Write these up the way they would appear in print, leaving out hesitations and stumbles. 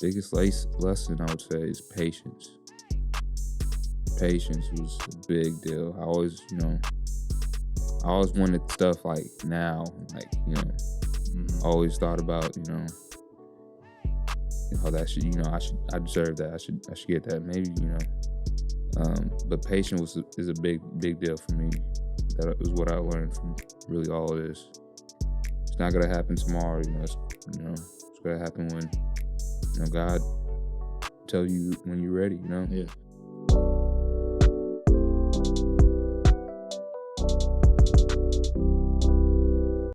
Biggest lesson I would say is patience. Patience was a big deal. I always wanted stuff like now, like, I always thought about, how that should, I deserve that. I should get that. Maybe, but patience is a big deal for me. That is what I learned from really all of this. It's not gonna happen tomorrow, it's gonna happen when, God tell you when you're ready, Yeah.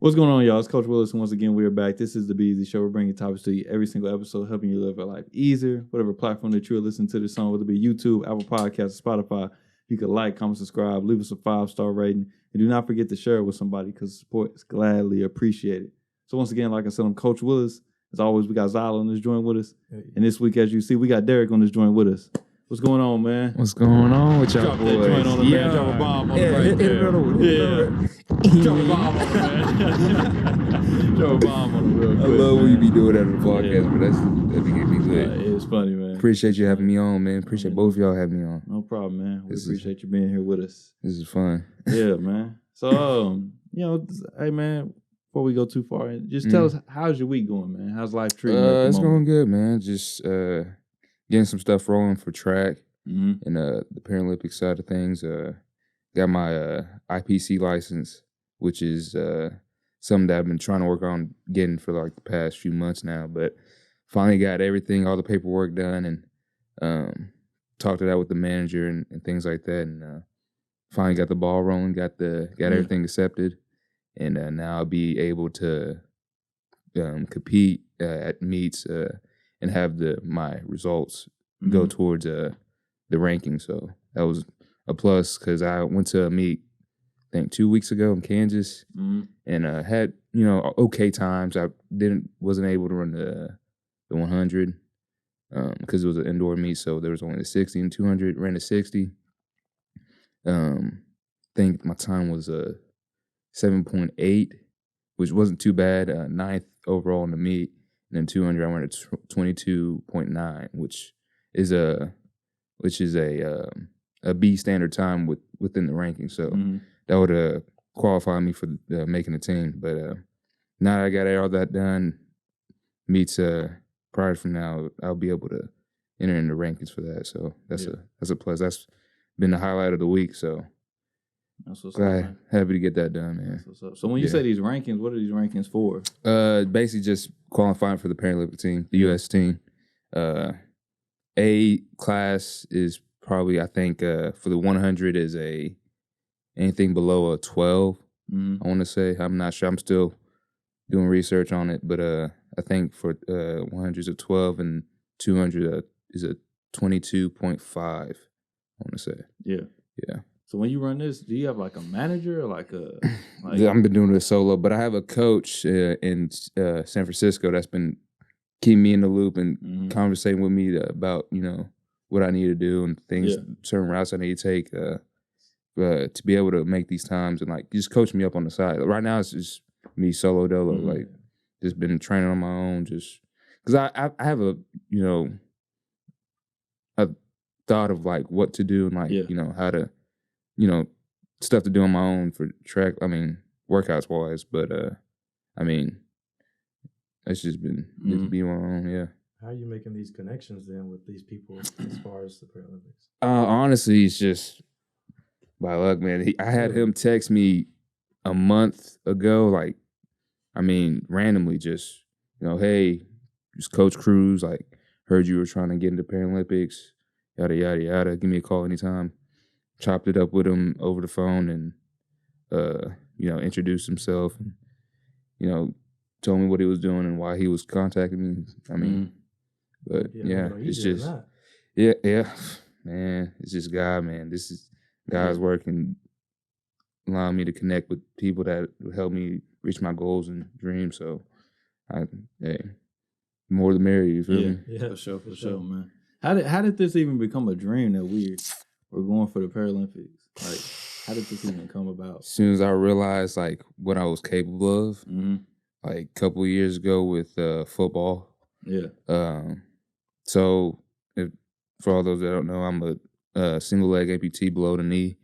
What's going on, y'all? It's Coach Williz, and once again, we're back. This is the Be Eazy Show. We're bringing topics to you every single episode, helping you live a life easier. Whatever platform that you're listening to this on, whether it be YouTube, Apple Podcasts, Spotify, you can like, comment, subscribe, leave us a 5-star rating, and do not forget to share it with somebody because support is gladly appreciated. So once again, like I said, I'm Coach Williz. As always, we got Zyler on this joint with us, and this week, as you see, we got Derek on this joint with us. What's going on, man? What's going on with y'all Drop boys? that joint on the man. Drop a bomb on the right there. Drop a bomb on the man. Drop a bomb on the real quick. I love when you be doing that on the podcast, Yeah. but that be getting me good. It's funny, man. Appreciate you having me on, man. Appreciate both of y'all having me on. No problem, man. We appreciate you being here with us. This is fun. Yeah, man. So, hey, man, before we go too far, just tell us, how's your week going, man? How's life treating you at the It's moment? going good, man. Just getting some stuff rolling for track and the Paralympic side of things. Got my IPC license, which is something that I've been trying to work on getting for like the past few months now, but finally got everything, all the paperwork done, and talked it out with the manager and things like that, and finally got the ball rolling, got everything accepted, and now I'll be able to compete at meets and have my results go towards the ranking. So that was a plus because I went to a meet, I think 2 weeks ago in Kansas, and had okay times. I wasn't able to run the 100 because it was an indoor meet, so there was only the 60 and 200. Ran the 60. I think my time was 7.8, which wasn't too bad. 9th overall in the meet, and then 200 I ran at 22.9, which is a B standard time within the ranking. So that would qualify me for making the team. But now that I got all that done, meets prior from now, I'll be able to enter in the rankings for that. So that's a plus. That's been the highlight of the week. So that's what's glad, up, man. happy to get that done, man. That's what's up. So when you say these rankings, what are these rankings for? Basically just qualifying for the Paralympic team, the U.S. team. A class is probably, I think, for the 100 is anything below a 12. I want to say. I'm not sure. I'm still doing research on it, but I think for 100 is a 12 and 200 is a 22.5. I want to say. Yeah. So when you run this, do you have like a manager or like a? I've been doing it solo, but I have a coach in San Francisco that's been keeping me in the loop and conversating with me about what I need to do and things, certain routes I need to take to be able to make these times, and like just coach me up on the side. Right now it's just me solo dolo, like just been training on my own, just because I have a thought of like what to do and like how to stuff to do on my own for track. I mean workouts wise, but it's just been being my own. Yeah. How are you making these connections then with these people as far as the Paralympics? Honestly, it's just by luck, man. I had him text me a month ago, like, randomly, just, hey, just Coach Cruz, like, heard you were trying to get into Paralympics, yada, yada, yada. Give me a call anytime. Chopped it up with him over the phone and, introduced himself and, told me what he was doing and why he was contacting me. But it's just, man, it's just God, man. This is God's work and allowing me to connect with people that will help me reach my goals and dreams. So, more the merrier, you feel me? Yeah, for sure, man. How did this even become a dream that we're going for the Paralympics? Like, how did this even come about? As soon as I realized like what I was capable of, like a couple of years ago with football, So for all those that don't know, I'm a single leg amputee below the knee,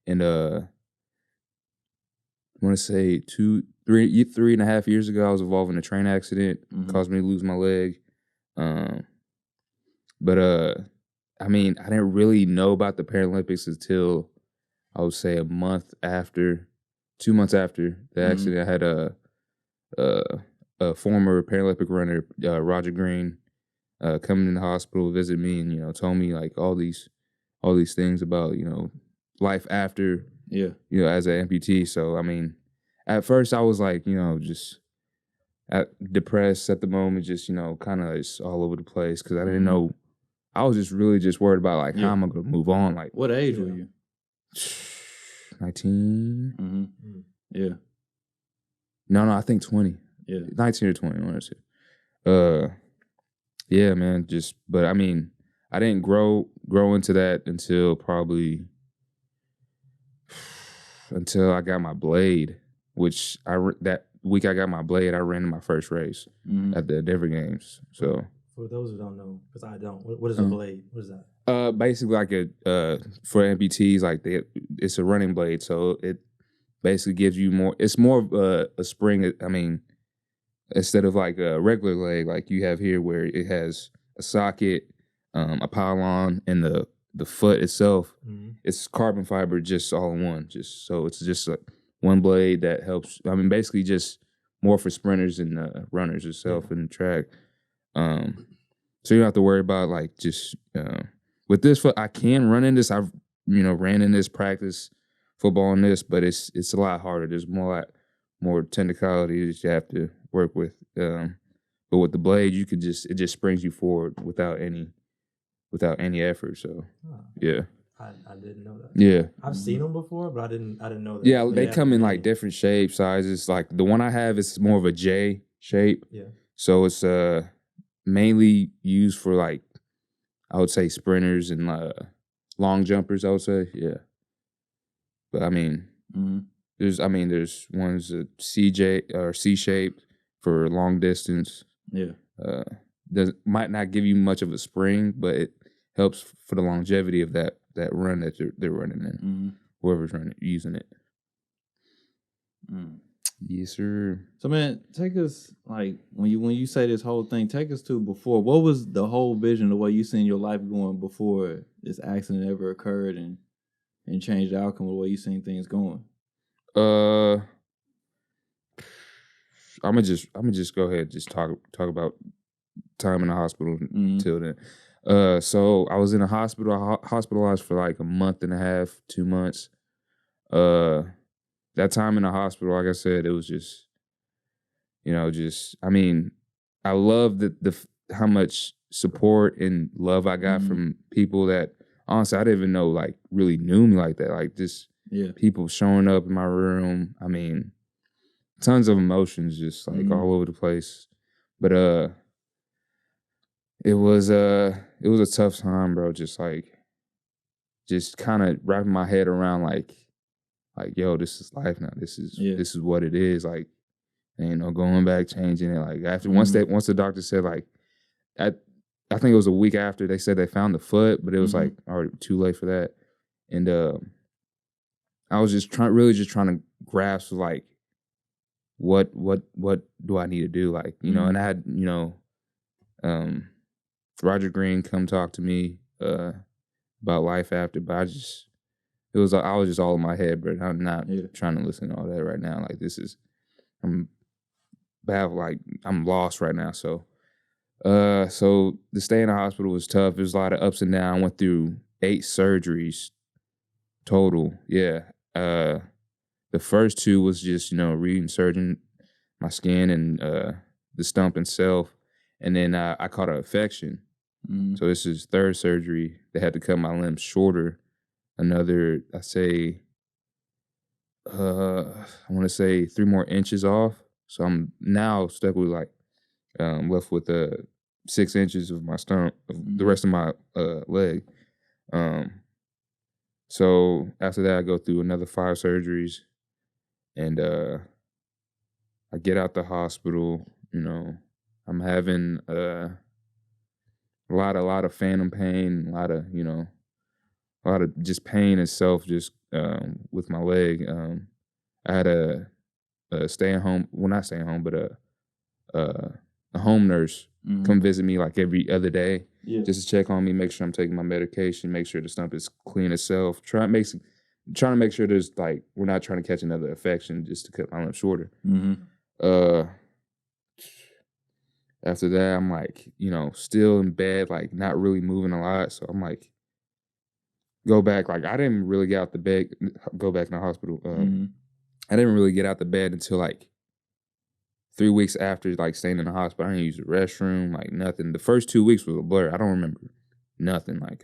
and I want to say 3.5 years ago, I was involved in a train accident, caused me to lose my leg. But I mean, I didn't really know about the Paralympics until I would say 2 months after the accident. I had a former Paralympic runner, Roger Green, coming in the hospital, visit me, and told me like all these things about life after as an amputee. So I mean, at first I was like just depressed at the moment, just kind of just all over the place because I didn't know. I was just really worried about like how am I gonna move on. Like, what age were you? 19. Yeah. No, I think 20. Yeah, 19 or 20. I want to say. Yeah, man. But I mean, I didn't grow into that until I got my blade, which that week I got my blade, I ran in my first race at the Denver Games. So for those who don't know, because I don't, what is a blade? What is that? Basically like for amputees, like it's a running blade, so it basically gives you more. It's more of a spring. I mean, instead of like a regular leg, like you have here, where it has a socket, a pylon, and the foot itself. It's carbon fiber, just all in one. So it's just like one blade that helps. I mean, basically just more for sprinters and runners itself in the track. So you don't have to worry about like just with this foot. I can run in this. I've ran in this, practice football in this, but it's a lot harder. There's more technicality that you have to work with. But with the blade, it just springs you forward without any effort. So yeah. I didn't know that. Yeah, I've seen them before, but I didn't know that. Yeah, they come in like different shapes, sizes. Like the one I have is more of a J shape. Yeah. So it's mainly used for like, I would say sprinters and long jumpers. I would say, yeah. But I mean, there's ones that CJ or C shaped for long distance. Yeah. Might not give you much of a spring, but it helps for the longevity of that run that they're running in. Whoever's using it. Yes, sir. So man, take us like when you say this whole thing, take us to before. What was the whole vision of what you seen your life going before this accident ever occurred and changed the outcome of the way you seen things going? I'm gonna just go ahead and just talk about time in the hospital until then. So I was in a hospital, hospitalized for like 1.5 months, 2 months. That time in the hospital, like I said, it was just, I mean, I love how much support and love I got from people that honestly I didn't even know like really knew me like that. Like just people showing up in my room. I mean, tons of emotions just like all over the place. But it was a tough time, bro. Just kind of wrapping my head around like, yo, this is life now. This is what it is. Like, ain't no going back, changing it. Like after once the doctor said like, I think it was a week after they said they found the foot, but it was like already too late for that. And I was just trying to grasp like what do I need to do? Like, and I had, Roger Green come talk to me about life after, but I was just all in my head, but I'm not trying to listen to all that right now. Like I'm lost right now. So so the stay in the hospital was tough. There's a lot of ups and downs. I went through 8 surgeries total. Yeah. The first 2 was just, reinserting my skin and the stump itself. And then I caught an infection. So this is 3rd surgery. They had to cut my limbs shorter. Another, I want to say 3 more inches off. So I'm now stuck with like, left with 6 inches of my stump, the rest of my leg. So after that, I go through another 5 surgeries, and I get out the hospital. I'm having a lot of phantom pain, a lot of just pain itself, just with my leg. I had a staying home, well, not staying home, but a home nurse come visit me like every other day, just to check on me, make sure I'm taking my medication, make sure the stump is clean itself. Trying to make sure there's like we're not trying to catch another infection just to cut my limb shorter. After that, I'm like, still in bed, like not really moving a lot. So I'm like, go back. Like I didn't really get out the bed, go back in the hospital. I didn't really get out the bed until like 3 weeks after like staying in the hospital. I didn't use the restroom, like nothing. The first 2 weeks was a blur. I don't remember nothing. Like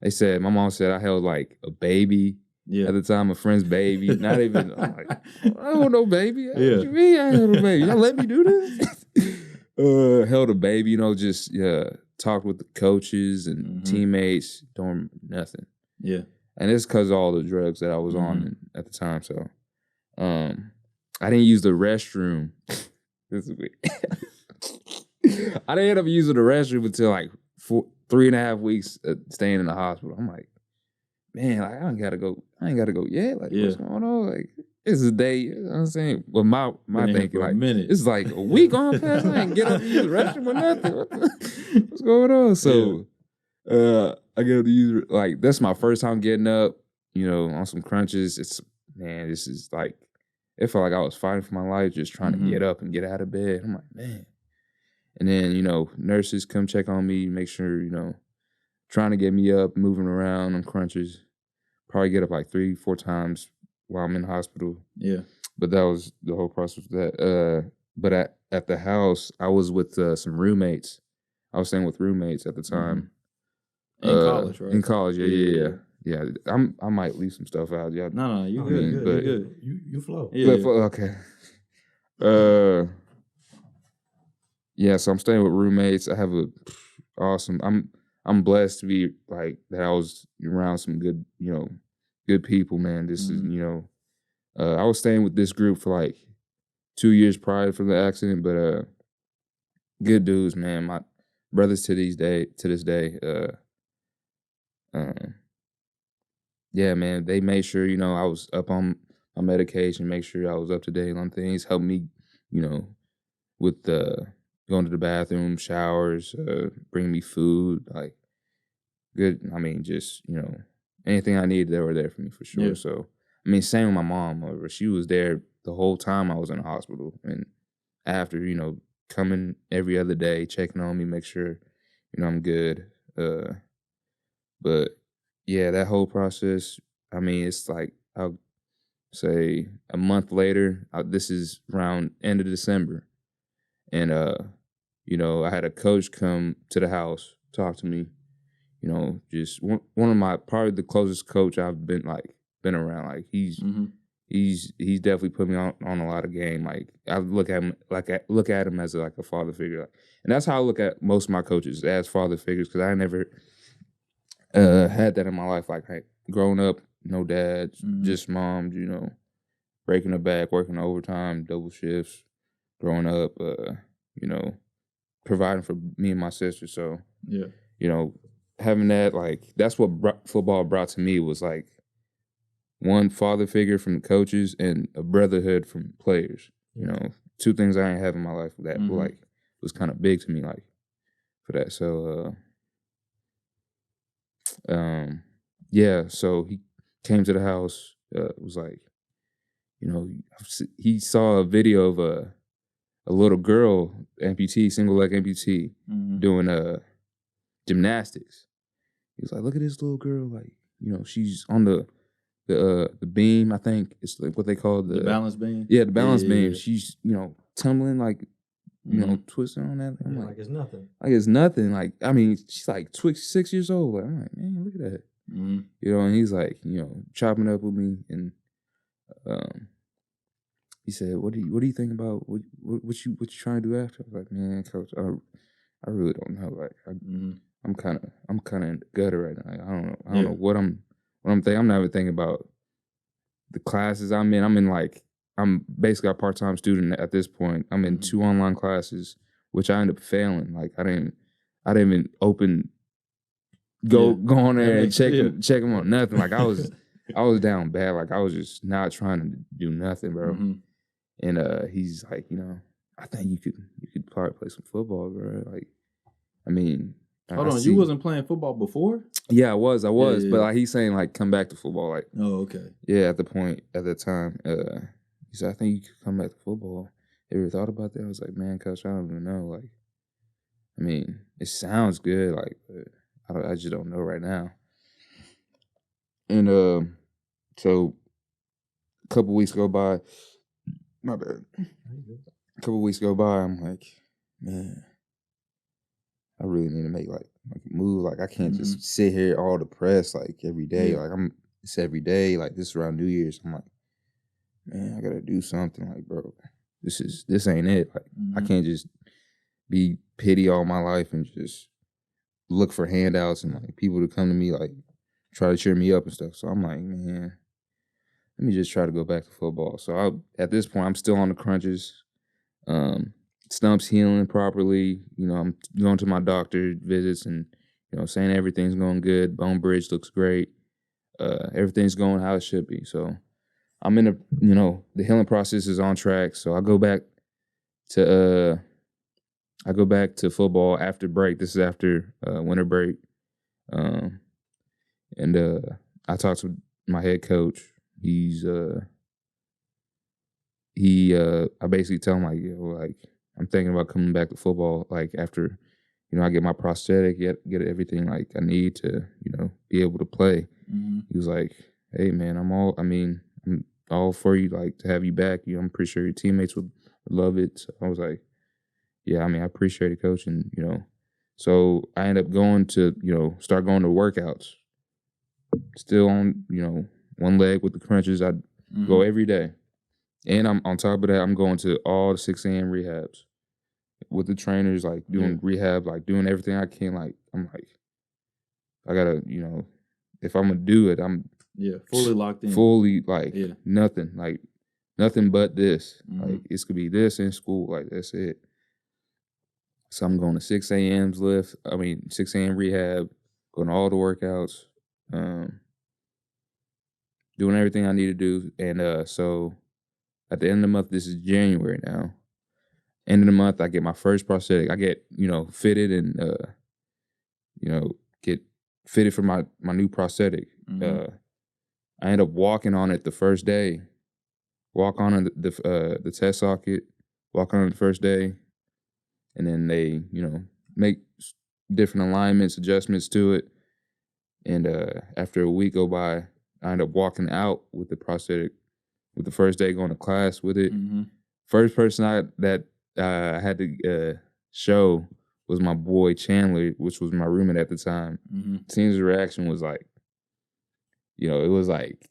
they said, my mom said I held like a baby at the time, a friend's baby. Not even, I'm like, I don't know baby. What you mean I held a baby? Y'all let me do this? Held a baby, just talked with the coaches and teammates, don't remember nothing. Yeah. And it's because of all the drugs that I was on at the time. So I didn't use the restroom. This is weird. I didn't end up using the restroom until like 3.5 weeks staying in the hospital. I'm like, man, like I ain't gotta go yet. Like, what's going on? Like, it's a day, you know what I'm saying? Well, my thinking, like, it's like a week on past, I ain't get up and use the restroom or nothing. What's going on? So I get up to use, like, that's my first time getting up, on some crunches. This is like, it felt like I was fighting for my life, just trying to get up and get out of bed. I'm like, man. And then, nurses come check on me, make sure, trying to get me up, moving around on crunches. Probably get up like 3-4 times while I'm in the hospital. Yeah. But that was the whole process of that. But at the house, I was with some roommates. I was staying with roommates at the time. In college, right? In college, yeah. I might leave some stuff out. Yeah. No, you good. You're good. You flow. Yeah. Okay. Yeah, so I'm staying with roommates. I have I'm blessed to be like that. I was around some good, good people, man. This is, I was staying with this group for like 2 years prior to the accident, but good dudes, man. My brothers to this day. Yeah, man. They made sure, I was up on my medication, make sure I was up to date on things, helped me, with going to the bathroom, showers, bring me food, like good. I mean, just, anything I needed, they were there for me for sure. Yeah. So, I mean, same with my mom. She was there the whole time I was in the hospital. And after, coming every other day, checking on me, make sure, I'm good. But yeah, that whole process, I mean, it's like, I'll say a month later, this is around end of December. And, I had a coach come to the house, talk to me, just one of my, probably the closest coach I've been around. Like he's definitely put me on a lot of game. Like I look at him as like a father figure. And that's how I look at most of my coaches, as father figures, because I never had that in my life. Like growing up, no dad, just moms, breaking the back, working overtime, double shifts, growing up, providing for me and my sister. So, having that, like, that's what football brought to me, was like one father figure from the coaches and a brotherhood from players. Two things I ain't have in my life that like was kind of big to me, like, for that. So, so he came to the house, was like, he saw a video of a little girl, amputee, single leg amputee, doing gymnastics. He was like, look at this little girl, like, she's on the beam, I think. It's like what they call the balance beam? Yeah, the balance beam. Yeah. She's, tumbling, like, twisting on that. I'm like it's nothing. Like it's nothing. Like, I mean, she's like 6 years old. Like, I'm like, man, look at that. And he's like, chopping up with me, and he said, "What do you think about what you trying to do after?" I was like, "Man, coach, I really don't know. Like, I'm kind of in the gutter right now. Like, I don't know what I'm thinking. I'm not even thinking about the classes I'm in. I'm basically a part-time student at this point. I'm in 2 online classes, which I ended up failing. Like, I didn't even go on there and check him on nothing. Like I was down bad. Like I was just not trying to do nothing, bro. And he's like, I think you could probably play some football, bro. Like, I mean, hold on, you wasn't playing football before? Yeah, I was, but like he's saying like come back to football, like. Oh, okay. Yeah, at that time, he said, I think you could come back to football. Have you ever thought about that? I was like, man, coach, I don't even know. Like, I mean, it sounds good, like, but I just don't know right now. And so a couple weeks go by. My bad. A couple weeks go by, I'm like, man, I really need to make like a move. Like I can't just sit here all depressed like every day. Like it's every day. Like this is around New Year's. I'm like, man, I gotta do something. Like, bro, this ain't it. Like I can't just be pity all my life and just look for handouts and like people to come to me like try to cheer me up and stuff. So I'm like, man, let me just try to go back to football. So at this point, I'm still on the crunches. Stump's healing properly. I'm going to my doctor visits and, saying everything's going good. Bone bridge looks great. Everything's going how it should be. So I'm in the healing process is on track. So I go back to football after break. This is after winter break. And I talked to my head coach. I basically tell him like, I'm thinking about coming back to football, like after, I get my prosthetic, get everything like I need to, be able to play. He was like, hey man, I'm all for you, like to have you back. I'm pretty sure your teammates would love it. So I was like, yeah, I appreciate it, coach. And, so I ended up going to, start going to workouts. Still on, one leg with the crunches. I go every day. And I'm on top of that, I'm going to all the 6 a.m. rehabs with the trainers, like doing rehab, like doing everything I can. Like I'm like, I gotta, if I'm gonna do it, I'm fully locked in, fully like nothing but this. Like it could be this in school, like that's it. So I'm going to 6 a.m. 6 a.m. rehab, going to all the workouts, doing everything I need to do, and so. At the end of the month, this is January now. End of the month, I get my first prosthetic. I get, fitted and, get fitted for my new prosthetic. I end up walking on it the first day. Walk on the test socket, walk on it the first day. And then they, make different alignments, adjustments to it. And after a week go by, I end up walking out with the prosthetic. With the first day going to class with it. First person I had to show was my boy Chandler, which was my roommate at the time. Seeing his reaction was like, it was like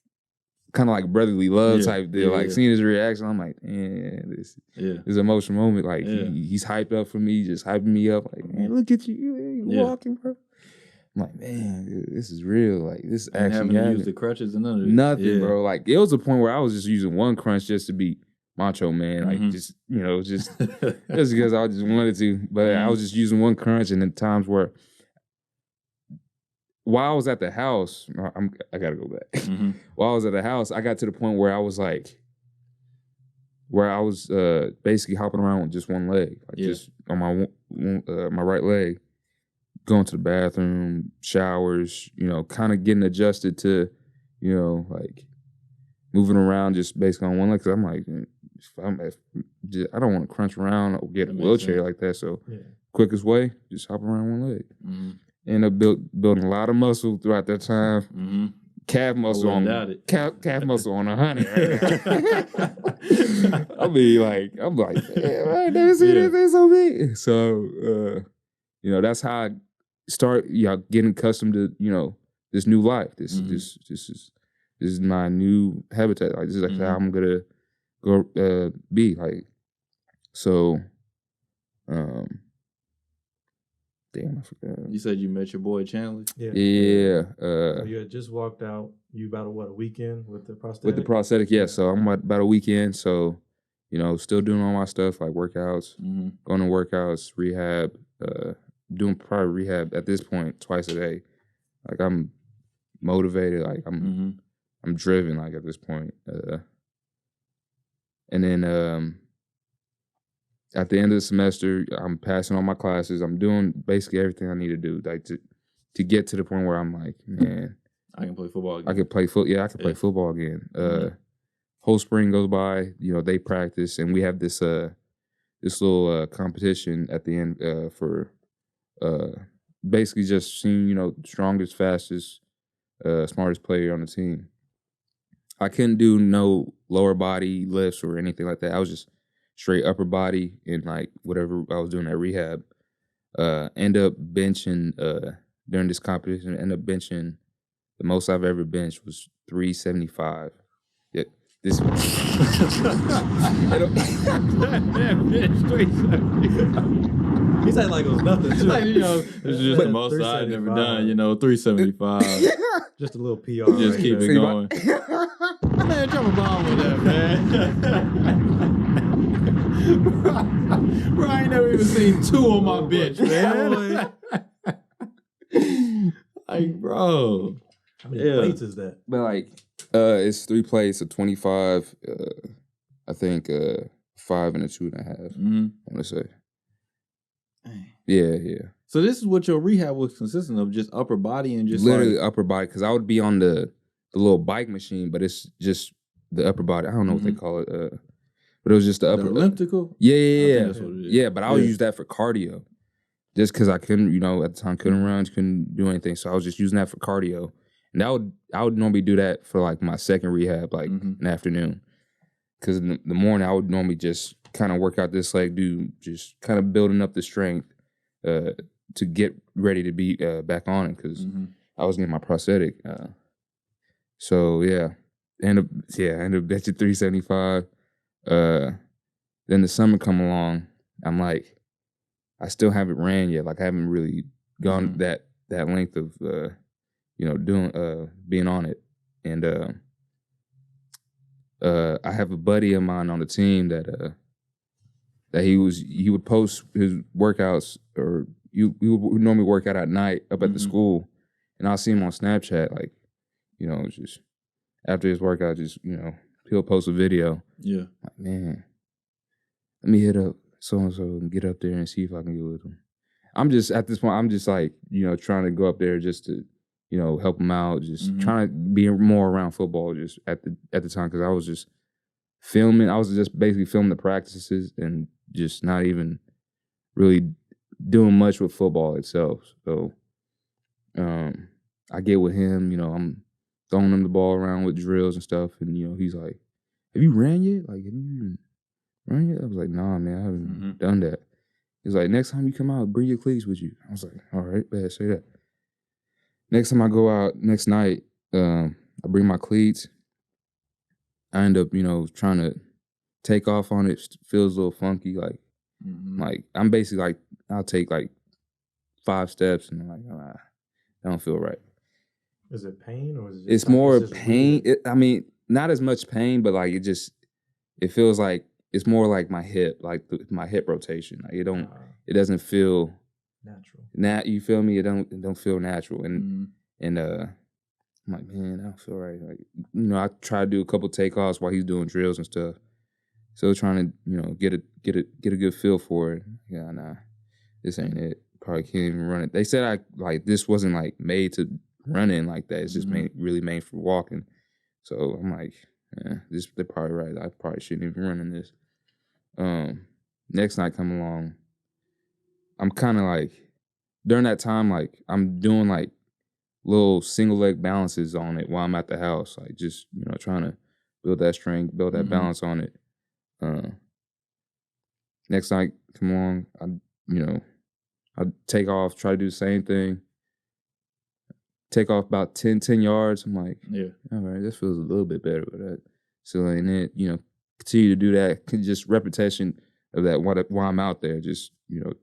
kind of like brotherly love type deal. Seeing his reaction, I'm like, man, this is an emotional moment. Like he's hyped up for me, just hyping me up. Like, man, look at you walking, bro. I'm like, man, this is real. Like, this actually having to use the crutches and nothing, bro. Like, it was a point where I was just using one crunch just to be macho, man. Like, just just because I just wanted to. But I was just using one crunch, and then times where, while I was at the house, I gotta go back. While I was at the house, I got to the point where I was basically hopping around with just one leg, like just on my right leg. Going to the bathroom, showers, kind of getting adjusted to, like moving around just basically on one leg. Cause I'm like, I don't want to crunch around or get a wheelchair like that. So quickest way, just hop around one leg. End up building a lot of muscle throughout that time. Calf muscle on calf muscle on 100. Right? I'm like, damn, I ain't never seen anything so big. So, that's how I start getting accustomed to this new life. This is my new habitat. Like this is like how I'm gonna go be like. So, damn, I forgot. You said you met your boy Chandler. Yeah. So you had just walked out. You about a weekend with the prosthetic. With the prosthetic, yeah. So I'm about a weekend. So, still doing all my stuff like workouts, going to workouts, rehab. doing probably rehab at this point twice a day. Like I'm motivated. Like I'm driven. Like at this point. And then at the end of the semester, I'm passing all my classes. I'm doing basically everything I need to do, like to get to the point where I'm like, man, I can play football again. I can play I can play football again. Whole spring goes by, they practice, and we have this little competition at the end for basically just seeing, strongest, fastest, smartest player on the team. I couldn't do no lower body lifts or anything like that. I was just straight upper body and like whatever I was doing at rehab. End up benching during this competition. End up benching the most I've ever benched was 375. Yeah, this. He said like it was nothing. Too. Like, it's just the most I've ever done. 375. Just a little PR. Just keep it going. Man, drop a bomb with that, man. Bro, I ain't never even seen 2 on my bench, man. Like, bro. How many plates is that? But like, it's 3 plates of 25. I think 5 and a 2.5. I want to say. Yeah. So this is what your rehab was consistent of, just upper body and just literally upper body, because I would be on the little bike machine, but it's just the upper body. I don't know what they call it, but it was just the upper elliptical. Yeah. That's what it is. Yeah, but I would use that for cardio, just because I couldn't, at the time couldn't run, couldn't do anything, so I was just using that for cardio, and I would normally do that for like my second rehab, like in the afternoon, because in the morning I would normally just kind of work out this leg, just kind of building up the strength to get ready to be back on it, because I was getting my prosthetic. So yeah, I ended up benching 375. Then the summer come along, I'm like, I still haven't ran yet. Like I haven't really gone that length of doing being on it. And I have a buddy of mine on the team that he would post his workouts, or he would normally work out at night up at the school, and I'll see him on Snapchat, like, just after his workout, just, he'll post a video. Yeah. Like, man, let me hit up so-and-so and get up there and see if I can get with him. I'm just, at this point, I'm just like, trying to go up there just to, help him out, just trying to be more around football just at the time, because I was just filming. I was just basically filming the practices and just not even really doing much with football itself. So I get with him, I'm throwing him the ball around with drills and stuff, and he's like, have you ran yet? Like, have you even ran yet? I was like, nah, man, I haven't done that. He's like, next time you come out, bring your cleats with you. I was like, all right, bad, say that. Next time I go out, next night, I bring my cleats. I end up, trying to take off on it. Feels a little funky. Like, like I'm basically like, I'll take like 5 steps and I'm like, I don't feel right. Is it pain or is it? It's more pain. I mean, not as much pain, but like it feels like it's more like my hip, like my hip rotation. Like it doesn't feel natural. You feel me? It don't feel natural. And I'm like, man, I don't feel right. Like, I try to do a couple takeoffs while he's doing drills and stuff. So trying to, get a good feel for it. Yeah, nah, this ain't it. Probably can't even run it. They said this wasn't like made to run in like that. It's just really made for walking. So I'm like, they're probably right. I probably shouldn't even run in this. Next night come along, I'm kind of like, during that time, like I'm doing like little single leg balances on it while I'm at the house, like just trying to build that strength, build that balance on it. Next night come along, I take off, try to do the same thing. Take off about 10 yards. I'm like, all right, this feels a little bit better, but that still ain't it. Continue to do that. Just repetition of that while I'm out there. Just,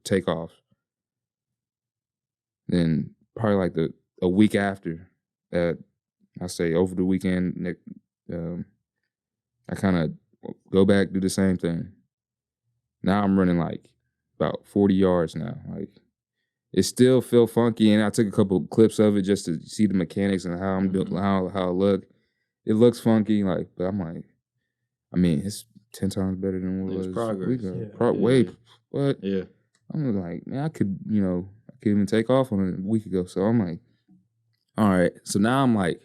take off. Then probably like a week after that, I say over the weekend, I kind of go back, do the same thing. Now I'm running like about 40 yards now. Like it still felt funky, and I took a couple clips of it just to see the mechanics and how I'm doing, how it look. It looks funky, like, but I'm like, I mean, it's 10 times better than what it was progress. What? Yeah. I'm like, man, I could even take off on it a week ago. So I'm like, all right. So now I'm like,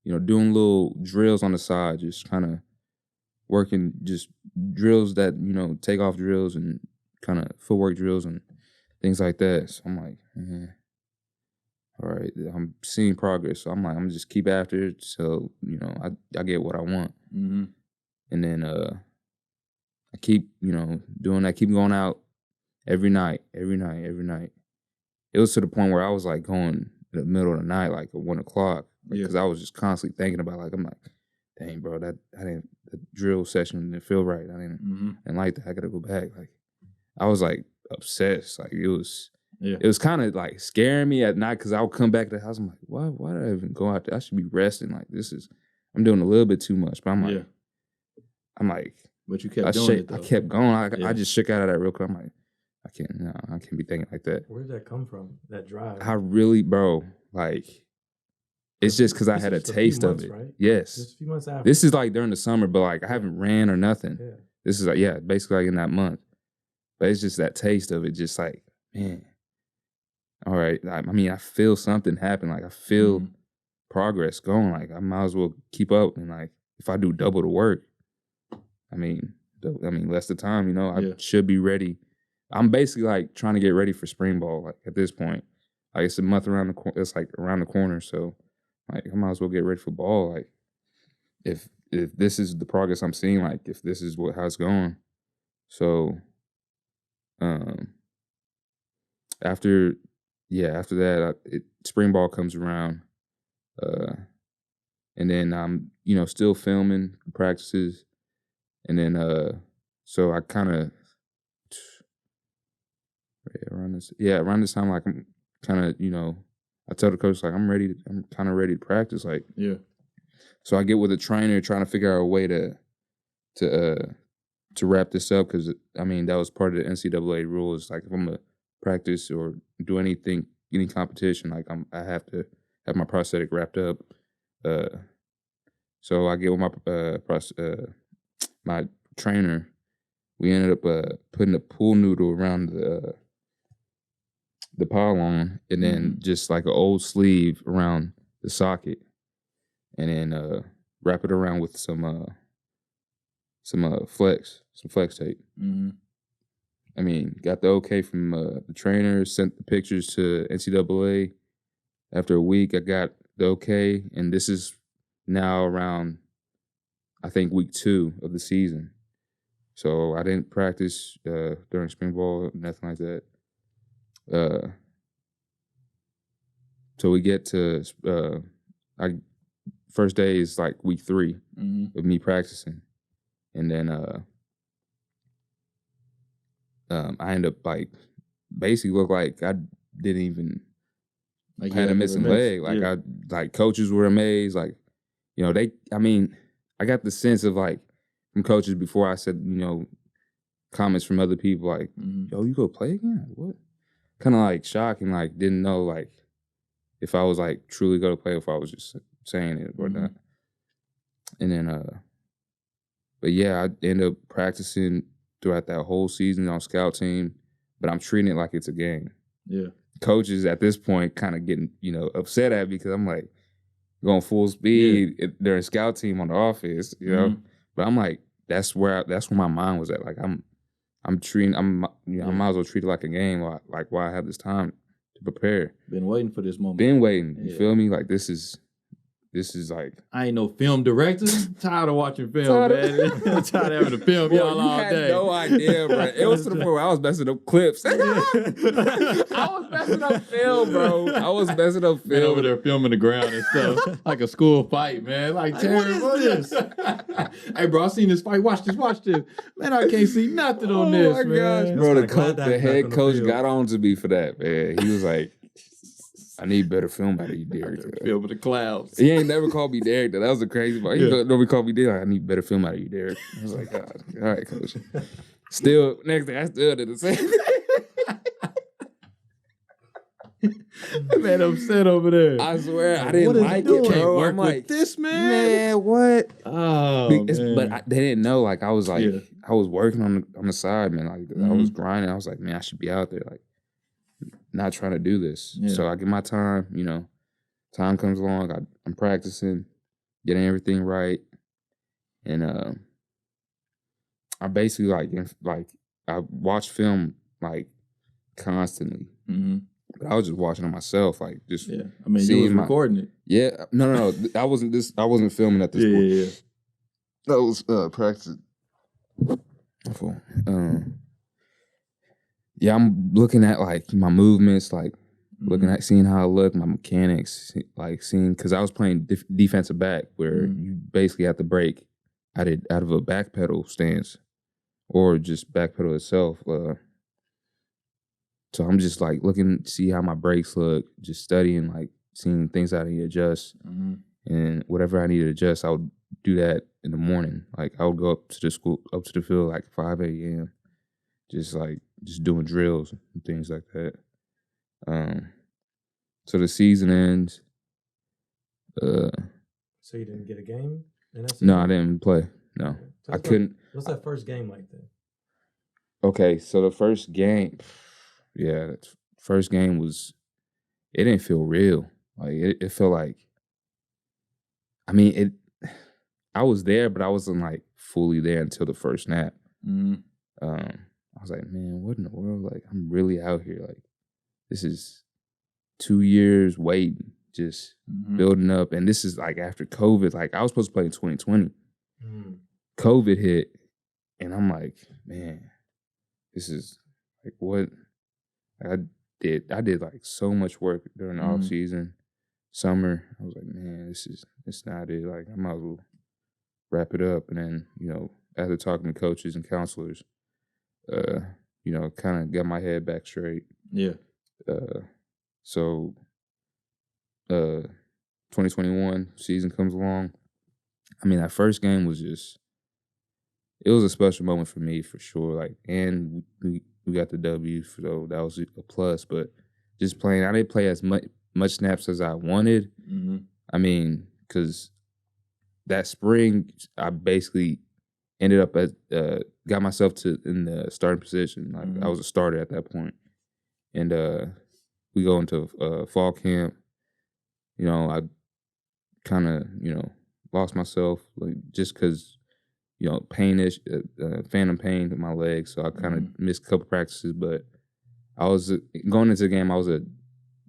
doing little drills on the side, just kind of working, just drills that, take off drills and kind of footwork drills and things like that. So I'm like, all right, I'm seeing progress. So I'm like, I'm gonna just keep after it. So, I get what I want. Mm-hmm. And then I keep, doing that, keep going out every night. It was to the point where I was like going in the middle of the night, like at 1 o'clock, because I was just constantly thinking about, like, I'm like, dang, bro, the drill session didn't feel right. I didn't like that. I gotta go back. Like, I was like obsessed. Like, it was kind of like scaring me at night because I would come back to the house. I'm like, why did I even go out there? I should be resting. Like, I'm doing a little bit too much. But I'm like, but you kept doing it though. I kept going. I just shook out of that real quick. I'm like, I can't be thinking like that. Where did that come from? That drive? I really, bro, like, it's just because I had a taste of it. Right? Yes. Just a few months after. This is like during the summer, but like I haven't ran or nothing. Yeah. This is like, basically like in that month. But it's just that taste of it, just like, man, all right. I mean, I feel something happen. Like, I feel progress going. Like, I might as well keep up. And like, if I do double the work, I mean, less the time, I should be ready. I'm basically like trying to get ready for spring ball. Like, at this point, like, it's a month around the corner. It's like around the corner. So like, I might as well get ready for ball. Like, if this is the progress I'm seeing, like, if this is how it's going. So, after that, spring ball comes around, and then I'm, still filming practices, and then, so I kind of, around this time, like, I'm kind of, I tell the coach, like, I'm kind of ready to practice, like, so I get with a trainer trying to figure out a way to wrap this up, because I mean, that was part of the NCAA rules. Like, if I'm gonna practice or do anything, any competition, like, I have to have my prosthetic wrapped up. So I get with my trainer. We ended up putting a pool noodle around the pylon, and then just like an old sleeve around the socket, and then wrap it around with some flex tape. I mean, got the okay from the trainer, sent the pictures to NCAA. After a week, I got the okay, and this is now around, I think, week 2 of the season. So I didn't practice during spring ball, nothing like that. So we get to first day is like week 3 of me practicing, and then I end up like basically look like I didn't even had a missing leg. Like coaches were amazed. Like, I got the sense of, like, from coaches before I said, comments from other people like, yo, you go play again? Like, what? Kind of like shocking, like, didn't know, like, if I was like truly going to play, if I was just saying it or not. And then, but yeah, I ended up practicing throughout that whole season on scout team, but I'm treating it like it's a game. Yeah. Coaches at this point kind of getting, upset at me because I'm like going full speed during scout team on the offense, But I'm like, that's where my mind was at. Like, I might as well treat it like a game. Like, why I have this time to prepare. Been waiting for this moment. Been waiting. You feel me? Like, this is like, I ain't no film director. Tired of watching film, man. Tired of having to film y'all all day. You had no idea, bro. It was to the point where I was messing up clips. I was messing up film, bro. I was messing up film. Man, over there filming the ground and stuff. Like a school fight, man. Like, Terry, what is this? Hey, bro, I seen this fight. Watch this. Man, I can't see nothing on this, man. Gosh, bro, the head coach got on to me for that, man. He was like, I need better film out of you, Derek. Film with the clouds. He ain't never called me Derek, though. That was the crazy part. He never called me Derek. I need better film out of you, Derek. I was like, God, all right, coach. Still, next thing, I still did the same thing. That man upset over there. I swear, I didn't like it, bro. Work I'm with like, this man. man, what? Oh, man. But they didn't know. Like, I was like, I was working on the side, man. Like, I was grinding. I was like, man, I should be out there, like, not trying to do this. Yeah. So I get my time. You know, time comes along. I'm practicing, getting everything right, and I basically like I watch film like constantly. But I was just watching it myself, like just. Yeah, I mean, you was recording it. Yeah, no. I wasn't filming at this point. Yeah. That was practice. Yeah, I'm looking at like my movements, like looking at seeing how I look, my mechanics, like seeing because I was playing defensive back, where you basically have to break out of a back pedal stance or just back pedal itself. So I'm just like looking to see how my breaks look, just studying, like seeing things I need to adjust. And whatever I need to adjust, I would do that in the morning. Like I would go up to the field like 5 a.m. just doing drills and things like that. So the season ends. So you didn't get a game in that season? No, I didn't play. No, so I couldn't. What's that first game like then? Okay, so the first game, first game it didn't feel real. Like it felt like, I mean, I was there, but I wasn't like fully there until the first snap. I was like, man, what in the world? Like, I'm really out here. Like, this is 2 years waiting, just building up. And this is like after COVID. Like, I was supposed to play in 2020. COVID hit, and I'm like, man, this is like what I did like so much work during the off season, summer. I was like, man, it's not it. Like, I might as well wrap it up. And then, you know, after talking to coaches and counselors, you know, kind of got my head back straight. Yeah. So 2021 season comes along. I mean, that first game was it was a special moment for me for sure. Like, and we got the W, so that was a plus. But just playing, I didn't play as much snaps as I wanted. I mean, because that spring, I basically ended up got myself in the starting position. Like, I was a starter at that point. And we go into fall camp. You know, I kind of, you know, lost myself, like, just because, you know, phantom pain in my legs. So I kind of missed a couple practices. But I was going into the game, I was a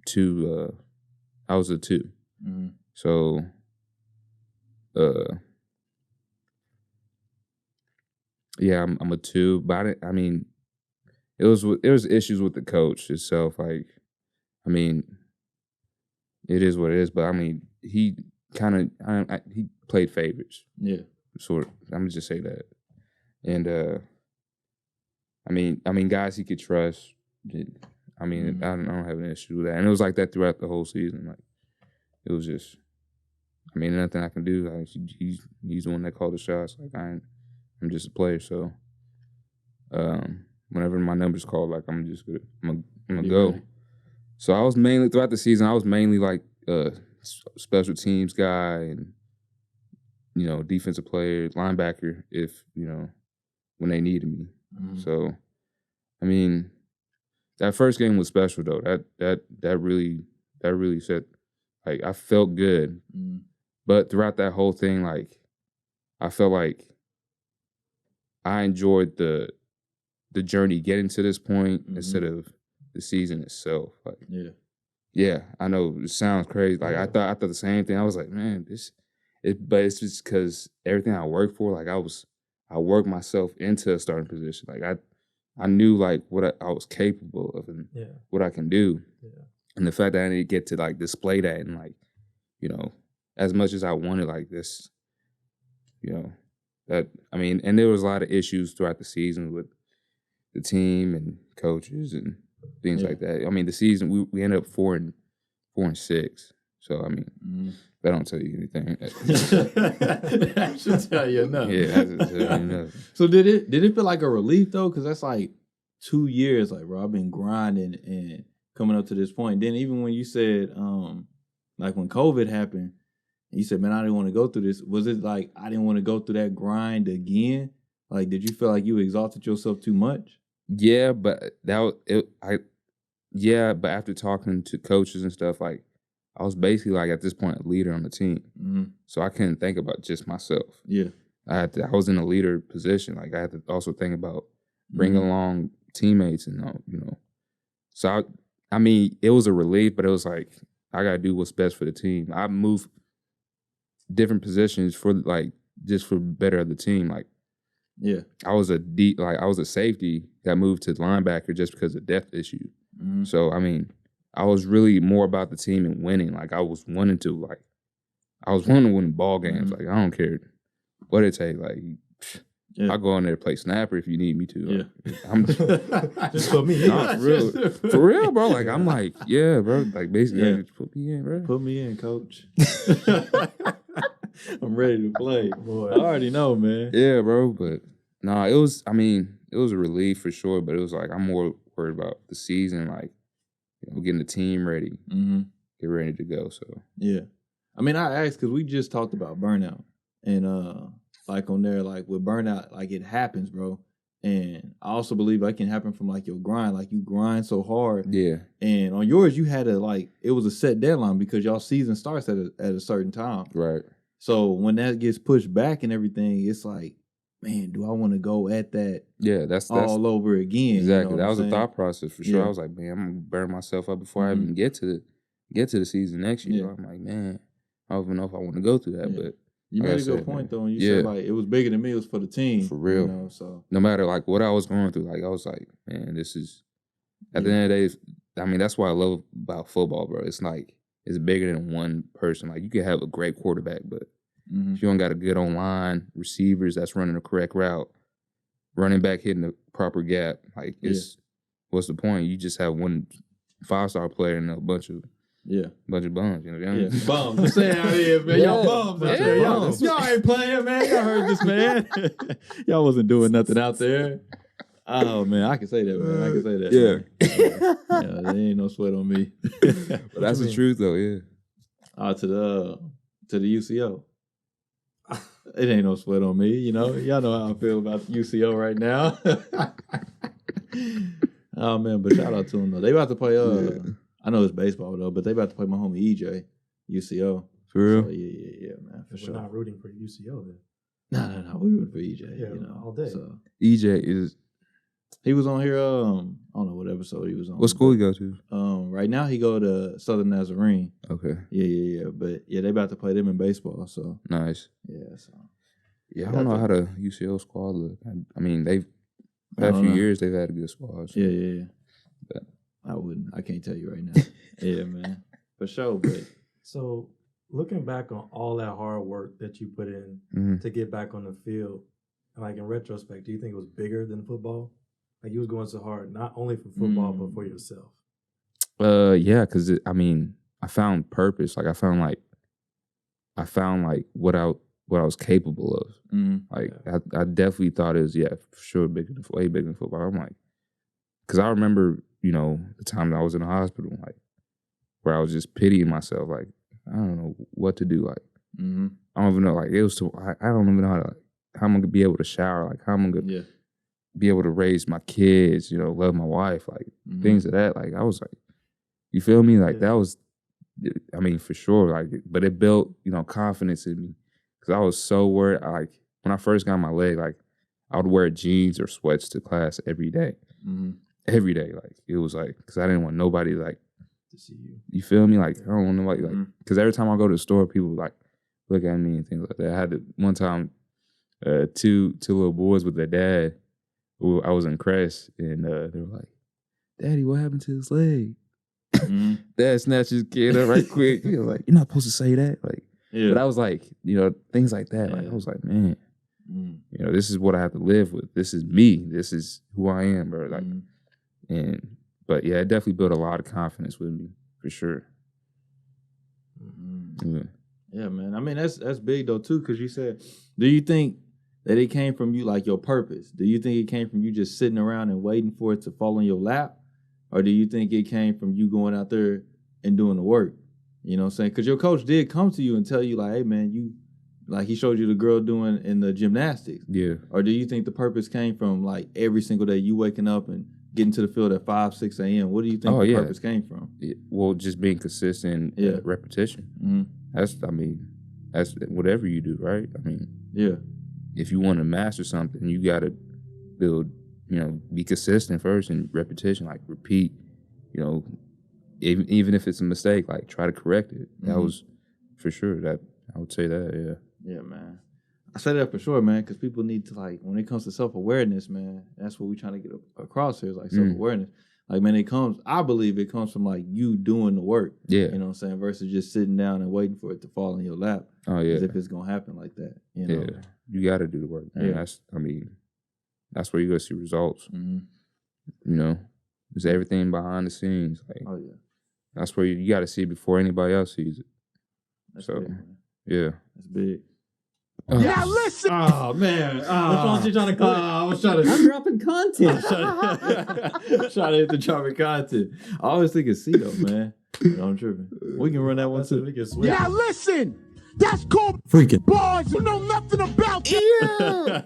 2. So yeah, I'm a 2. But I mean, it was issues with the coach itself. Like, I mean, it is what it is. But I mean, he kind of he played favorites. Yeah. Sort of. I'm gonna just say that. And I mean, guys he could trust. I mean, I don't have an issue with that. And it was like that throughout the whole season. Like, it was just, I mean, nothing I can do. Like, he's the one that called the shots. Like, I'm just a player. So whenever my number's called, like, I'm gonna go. Ready. So I was mainly throughout the season. I was mainly like a special teams guy and, you know, defensive player, linebacker, if, you know, when they needed me. So, I mean, that first game was special though. That really set, like, I felt good. But throughout that whole thing, like, I felt like I enjoyed the journey getting to this point instead of the season itself. Like, yeah, I know it sounds crazy. Like, I thought the same thing. I was like, man, but it's just because everything I worked for, like, I worked myself into a starting position. Like, I knew, like, what I was capable of and what I can do. Yeah. And the fact that I didn't get to, like, display that and, like, you know, as much as I wanted, like, this, you know, that, I mean, and there was a lot of issues throughout the season with the team and coaches and things like that. I mean, the season, we ended up 4-6. So, I mean, that don't tell you anything. That should tell you enough. Yeah, that should tell you enough. So did it feel like a relief though? Because that's like 2 years, like, bro, I've been grinding, and coming up to this point. Then even when you said, like when COVID happened, you said, man, I didn't want to go through this. Was it like I didn't want to go through that grind again? Like, did you feel like you exhausted yourself too much? Yeah, but but after talking to coaches and stuff, like I was basically like at this point a leader on the team. Mm-hmm. So I couldn't think about just myself. Yeah. I was in a leader position. Like I had to also think about bringing along teammates and So I mean, it was a relief, but it was like I gotta do what's best for the team. I moved different positions for like just for better of the team. Like I was a safety that moved to linebacker just because of depth issue. Mm-hmm. So I mean, I was really more about the team and winning. Like I was wanting to win ball games. Like I don't care what it takes. Like I'll go in there and play snapper if you need me to. Yeah. I'm just put me in. For real, bro. Like I'm like, yeah, bro. Like basically, just put me in, bro. Put me in, coach. I'm ready to play. Boy, I already know, man. Yeah, bro. But nah, it was a relief for sure. But it was like I'm more worried about the season, like getting the team ready, get ready to go. So yeah, I mean, I asked because we just talked about burnout, and like on there, like with burnout, like it happens, bro. And I also believe it can happen from like your grind, like you grind so hard. Yeah. And on yours, you had it was a set deadline because y'all season starts at a certain time. Right. So when that gets pushed back and everything, it's like, man, do I want to go at that? Yeah, that's all over again. Exactly. You know that was a thought process for sure. Yeah. I was like, man, I'm gonna burn myself up before I even get to the season next year. Yeah. I'm like, man, I don't even know if I want to go through that, but you made a good point though. When you said like it was bigger than me, it was for the team. For real. So no matter like what I was going through, like I was like, man, this is at the end of the day. I mean, that's what I love about football, bro. It's like it's bigger than one person. Like you can have a great quarterback, but if you don't got a good online receivers that's running the correct route, running back hitting the proper gap, like what's the point? You just have one 5-star player and a bunch of bums. You know what I mean? Yeah, bums. I'm saying out here, man. Y'all bums out there. Y'all ain't playing, man. Y'all heard this, man. Y'all wasn't doing nothing out there. Oh man, I can say that, man. I can say that. Yeah, there ain't no sweat on me. But that's the truth, though. Yeah. To the UCO. It ain't no sweat on me, y'all know how I feel about the UCO right now. Oh man, but shout out to them though. They about to play. I know it's baseball though, but they about to play my homie EJ, UCO. For real? So, yeah, man, for sure. We're not rooting for UCO then. No, we rooting for EJ. Yeah, all day. So EJ is. He was on here. I don't know what episode he was on. What school he go to? Right now he go to Southern Nazarene. Okay. Yeah. But they about to play them in baseball. So nice. Yeah. So I don't know how the UCO squad look. I mean, they've had a few years. They've had a good squad. So. Yeah. But I wouldn't. I can't tell you right now. Yeah, man. For sure. But so looking back on all that hard work that you put in to get back on the field, like in retrospect, do you think it was bigger than football? Like you was going so hard, not only for football, but for yourself. Yeah, because I found purpose. Like I found like what I was capable of. Like I definitely thought it was for sure way bigger than football. I'm like, because I remember the time that I was in the hospital, like where I was just pitying myself, like I don't know what to do. Like I don't even know. Like it was I don't even know how I'm gonna be able to shower. Like how I'm gonna be able to raise my kids, love my wife, like things of that. Like I was like, you feel me? Like that was, for sure. Like, but it built, confidence in me because I was so worried. Like when I first got my leg, like I would wear jeans or sweats to class every day. Every day. Like it was like, because I didn't want nobody like to see you. You feel me? Like I don't want nobody like, because every time I go to the store, people like look at me and things like that. I had one time, two little boys with their dad. I was in Crest, and they were like, "Daddy, what happened to his leg?" Dad snatched his kid up right quick. He was like, "You're not supposed to say that." Like, but I was like, things like that. Like, I was like, man, this is what I have to live with. This is me. This is who I am, bro. Like, but yeah, it definitely built a lot of confidence with me for sure. Yeah, man. I mean, that's big though too, because you said, do you think that it came from you, like your purpose? Do you think it came from you just sitting around and waiting for it to fall in your lap? Or do you think it came from you going out there and doing the work? You know what I'm saying? Because your coach did come to you and tell you, like, hey, man, he showed you the girl doing in the gymnastics. Yeah. Or do you think the purpose came from, like, every single day you waking up and getting to the field at 5, 6 a.m.? What do you think the purpose came from? Well, just being consistent, repetition. Mm-hmm. That's whatever you do, right? I mean, if you want to master something, you got to build, be consistent first and repetition, like repeat, even if it's a mistake, like try to correct it. That was for sure. That I would say that, yeah, man. I say that for sure, man, because people need to, like, when it comes to self-awareness, man, that's what we're trying to get across here is, like, self-awareness. Like, man, I believe it comes from, like, you doing the work. Yeah. You know what I'm saying? Versus just sitting down and waiting for it to fall in your lap. Oh, yeah. As if it's going to happen like that. You know? Yeah. You got to do the work, man. Yeah. That's where you're going to see results. Mm-hmm. There's everything behind the scenes. Like, oh, yeah. That's where you got to see it before anybody else sees it. That's so, big, man. Yeah. That's big. Now listen! Oh, man. Which one's you trying to cut? I'm dropping content. Trying to hit the dropping content. I always think it's C, though, man. No, I'm tripping. We can run that one, too. Now listen! That's called freaking boys who know nothing about it. Yeah.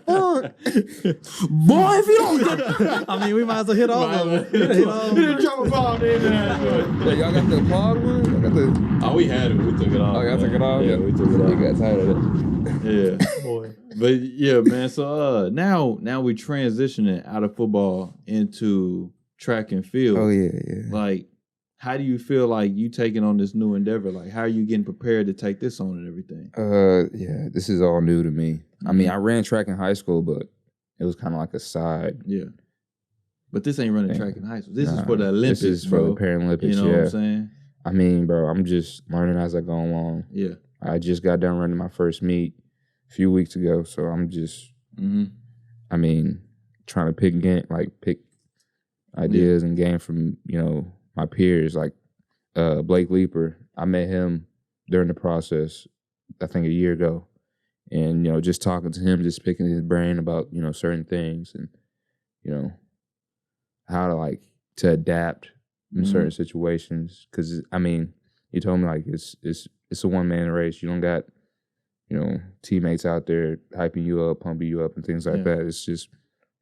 Boy, if you don't get... I mean, we might as well hit all of them. Hit the drummer bomb in there. Hey, y'all got the applaud one? Y'all got the... Oh, we had it. We took it off. Oh, y'all took it off? Yeah, we took it off. You got tired of it. Yeah. Boy. But, yeah, man. So, now we transitioning out of football into track and field. Oh, yeah. Like, how do you feel like you taking on this new endeavor? Like, how are you getting prepared to take this on and everything? Yeah, this is all new to me. Mm-hmm. I mean, I ran track in high school, but it was kind of like a side. Yeah. But this ain't running track in high school. This is for the Olympics, this is bro. for the Paralympics, you know what I'm saying? I mean, bro, I'm just learning as I go along. Yeah. I just got done running my first meet a few weeks ago, so I'm just, I mean, trying to pick ideas and gain from, my peers, like Blake Leaper. I met him during the process, I think a year ago. And, just talking to him, just picking his brain about, certain things and, how to adapt in certain situations. Because, I mean, he told me, like, it's a one-man race. You don't got, teammates out there hyping you up, pumping you up and things like that. It's just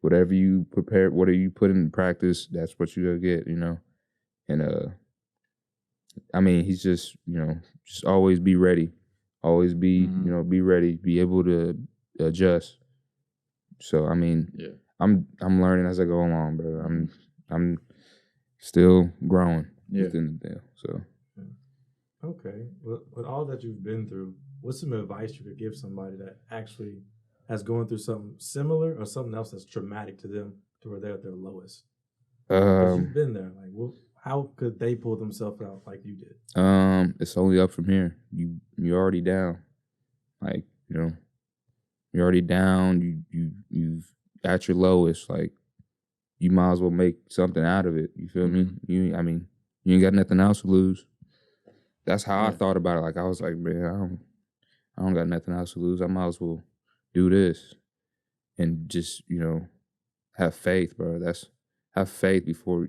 whatever you prepare, whatever you put in practice, that's what you're going to get, And, I mean, he's just, just always be ready. Always be, be ready, be able to adjust. So, I mean, I'm learning as I go along, bro. I'm still growing within the deal. So, okay. Well, with all that you've been through, what's some advice you could give somebody that actually has gone through something similar or something else that's traumatic to them to where they're at their lowest? You've been there. Like, how could they pull themselves out like you did? It's only up from here. You're already down. Like, you're already down. You've at your lowest. Like, you might as well make something out of it. You feel me? You ain't got nothing else to lose. That's how I thought about it. Like, I was like, man, I don't got nothing else to lose. I might as well do this and just, have faith, bro. Have faith before,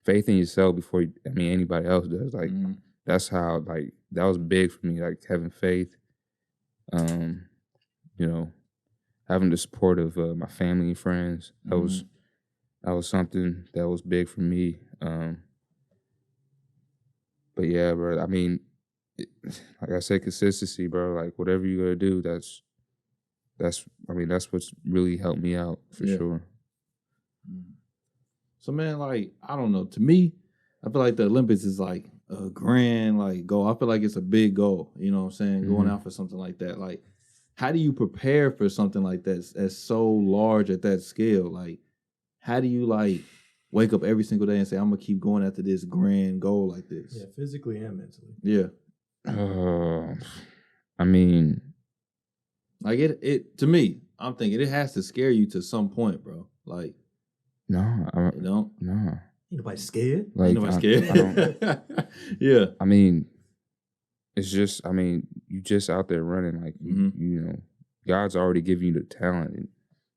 faith in yourself before anybody else does. Like, that's how, like, that was big for me, like, having faith, having the support of my family and friends. That was something that was big for me. But yeah, bro, I mean, like I said, consistency, bro. Like, whatever you gotta do, that's what's really helped me out for sure. So, man, like, I don't know. To me, I feel like the Olympics is like a grand, like, goal. I feel like it's a big goal, you know what I'm saying? Going out for something like that. Like, how do you prepare for something like that that's so large at that scale? Like, how do you, like, wake up every single day and say, I'm going to keep going after this grand goal like this? Yeah, physically and mentally. Yeah. I mean, like, it to me, I'm thinking it has to scare you to some point, bro. Like, no, you don't? No. Ain't nobody scared. Like, Ain't nobody scared. I don't, yeah. I mean, it's just, you just out there running. Like, God's already given you the talent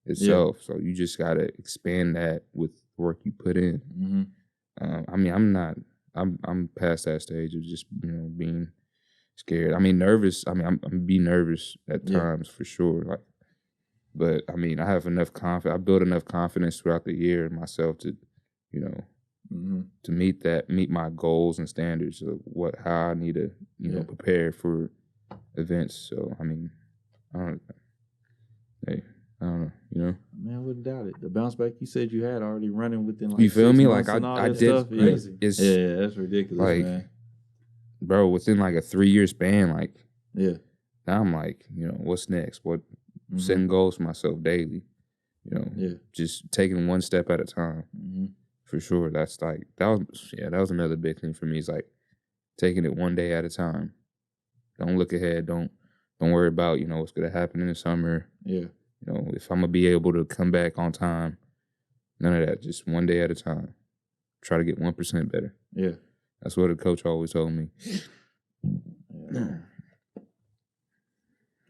itself. So you just got to expand that with work you put in. I mean, I'm past that stage of just, you know, being scared. I mean, nervous. I mean, I'm be nervous at times for sure. Like, but I mean, I have enough confidence. I built enough confidence throughout the year in myself to, you know, to meet my goals and standards of how I need to, you know, prepare for events. So I mean, I don't know, you know. Man, I wouldn't doubt it. The bounce back you said you had already running within like you feel 6 me? months Like and all I that did. stuff. Crazy. Yeah, that's ridiculous, like, man. Bro, within like a 3-year span, like now I'm like, you know, what's next? What setting goals for myself daily, you know, just taking one step at a time. For sure. That's like that was another big thing for me. Is like taking it one day at a time. Don't look ahead. Don't worry about, you know, what's gonna happen in the summer. You know, if I'm gonna be able to come back on time. None of that. Just one day at a time. Try to get 1% better. That's what a coach always told me.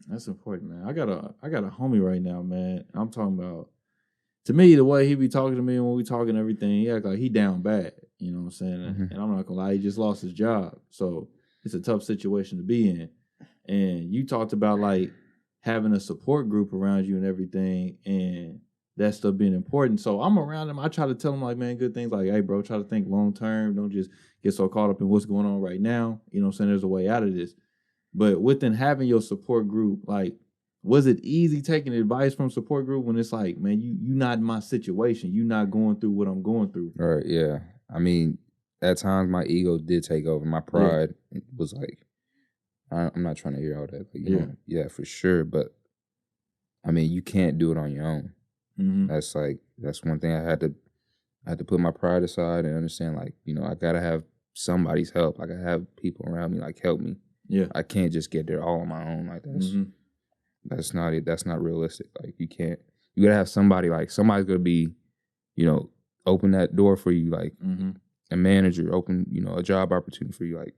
That's important, man. I got a homie right now, man. I'm talking about, to me, the way he be talking to me when we talking everything, he act like he down bad. You know what I'm saying? And I'm not gonna lie, he just lost his job. So it's a tough situation to be in. And you talked about like having a support group around you and everything, and that stuff being important. So I'm around him. I try to tell him like, man, good things like, hey, bro, try to think long term. Don't just get so caught up in what's going on right now. You know what I'm saying? There's a way out of this. But within having your support group, like, was it easy taking advice from support group when it's like, man, you not in my situation. You not going through what I'm going through. Right, yeah. I mean, at times my ego did take over. My pride was like, I'm not trying to hear all that. Like, you know, yeah, for sure. But I mean, you can't do it on your own. That's one thing I had to put my pride aside and understand, like, you know, I gotta have somebody's help. I gotta have people around me like help me. I can't just get there all on my own. Like that's not it. That's not realistic. Like you gotta have somebody, like somebody's gonna be, you know, open that door for you, like a manager, open, you know, a job opportunity for you, like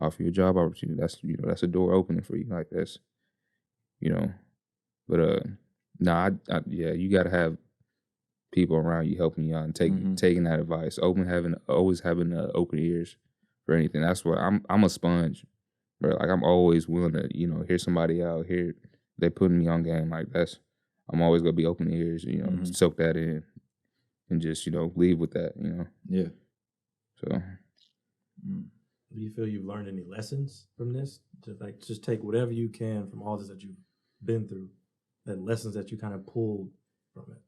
offer you a job opportunity. That's, you know, that's a door opening for you. Like that's, you know, but you gotta have people around you helping you out and taking that advice. Always having open ears for anything. That's what I'm a sponge. But like I'm always willing to, you know, hear somebody out here. They putting me on game like I'm always gonna be open ears, you know, soak that in and just, you know, leave with that, you know. So do you feel you've learned any lessons from this? Just take whatever you can from all this that you've been through, that lessons that you kind of pulled from it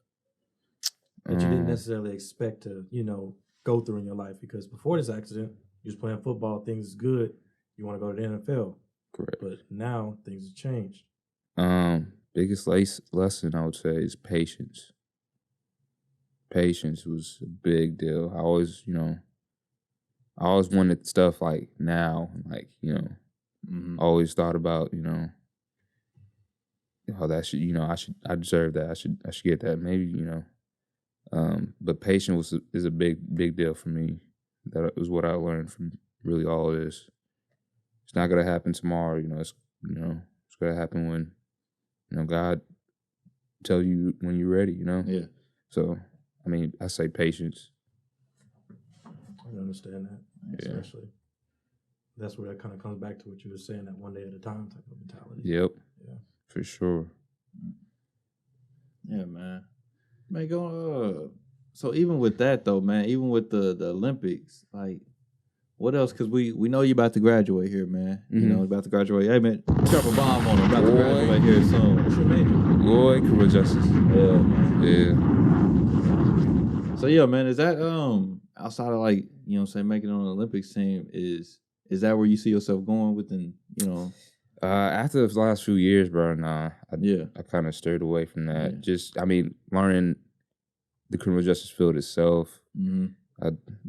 that you didn't necessarily expect to, you know, go through in your life. Because before this accident, you was playing football, things is good, you want to go to the NFL. Correct. But now things have changed. Biggest lesson I would say is patience. Patience was a big deal. I always wanted stuff like now, like, you know, always thought about, you know, oh, that should, you know, I deserve that. I should get that. Maybe, you know. But patience is a big deal for me. That was what I learned from really all of this. It's not gonna happen tomorrow, you know. It's gonna happen when, you know, God tells you when you're ready, you know. So I mean, I say patience. I understand that, especially. That's where that kind of comes back to what you were saying, that one day at a time type of mentality. Yep. Yeah. For sure. Yeah, man. Man, so even with that though, man, even with the Olympics, like, what else? Because we know you about to graduate here, man. You know, about to graduate. Hey, man, drop a bomb on him. About to graduate here soon. What's your major? Boy, criminal justice. Yeah, man. Yeah. So yeah, man, is that outside of, like, you know what I'm saying, making it on the Olympics team, is that where you see yourself going within, you know? After the last few years, bro, I kind of steered away from that. Yeah. Just, I mean, learning the criminal justice field itself,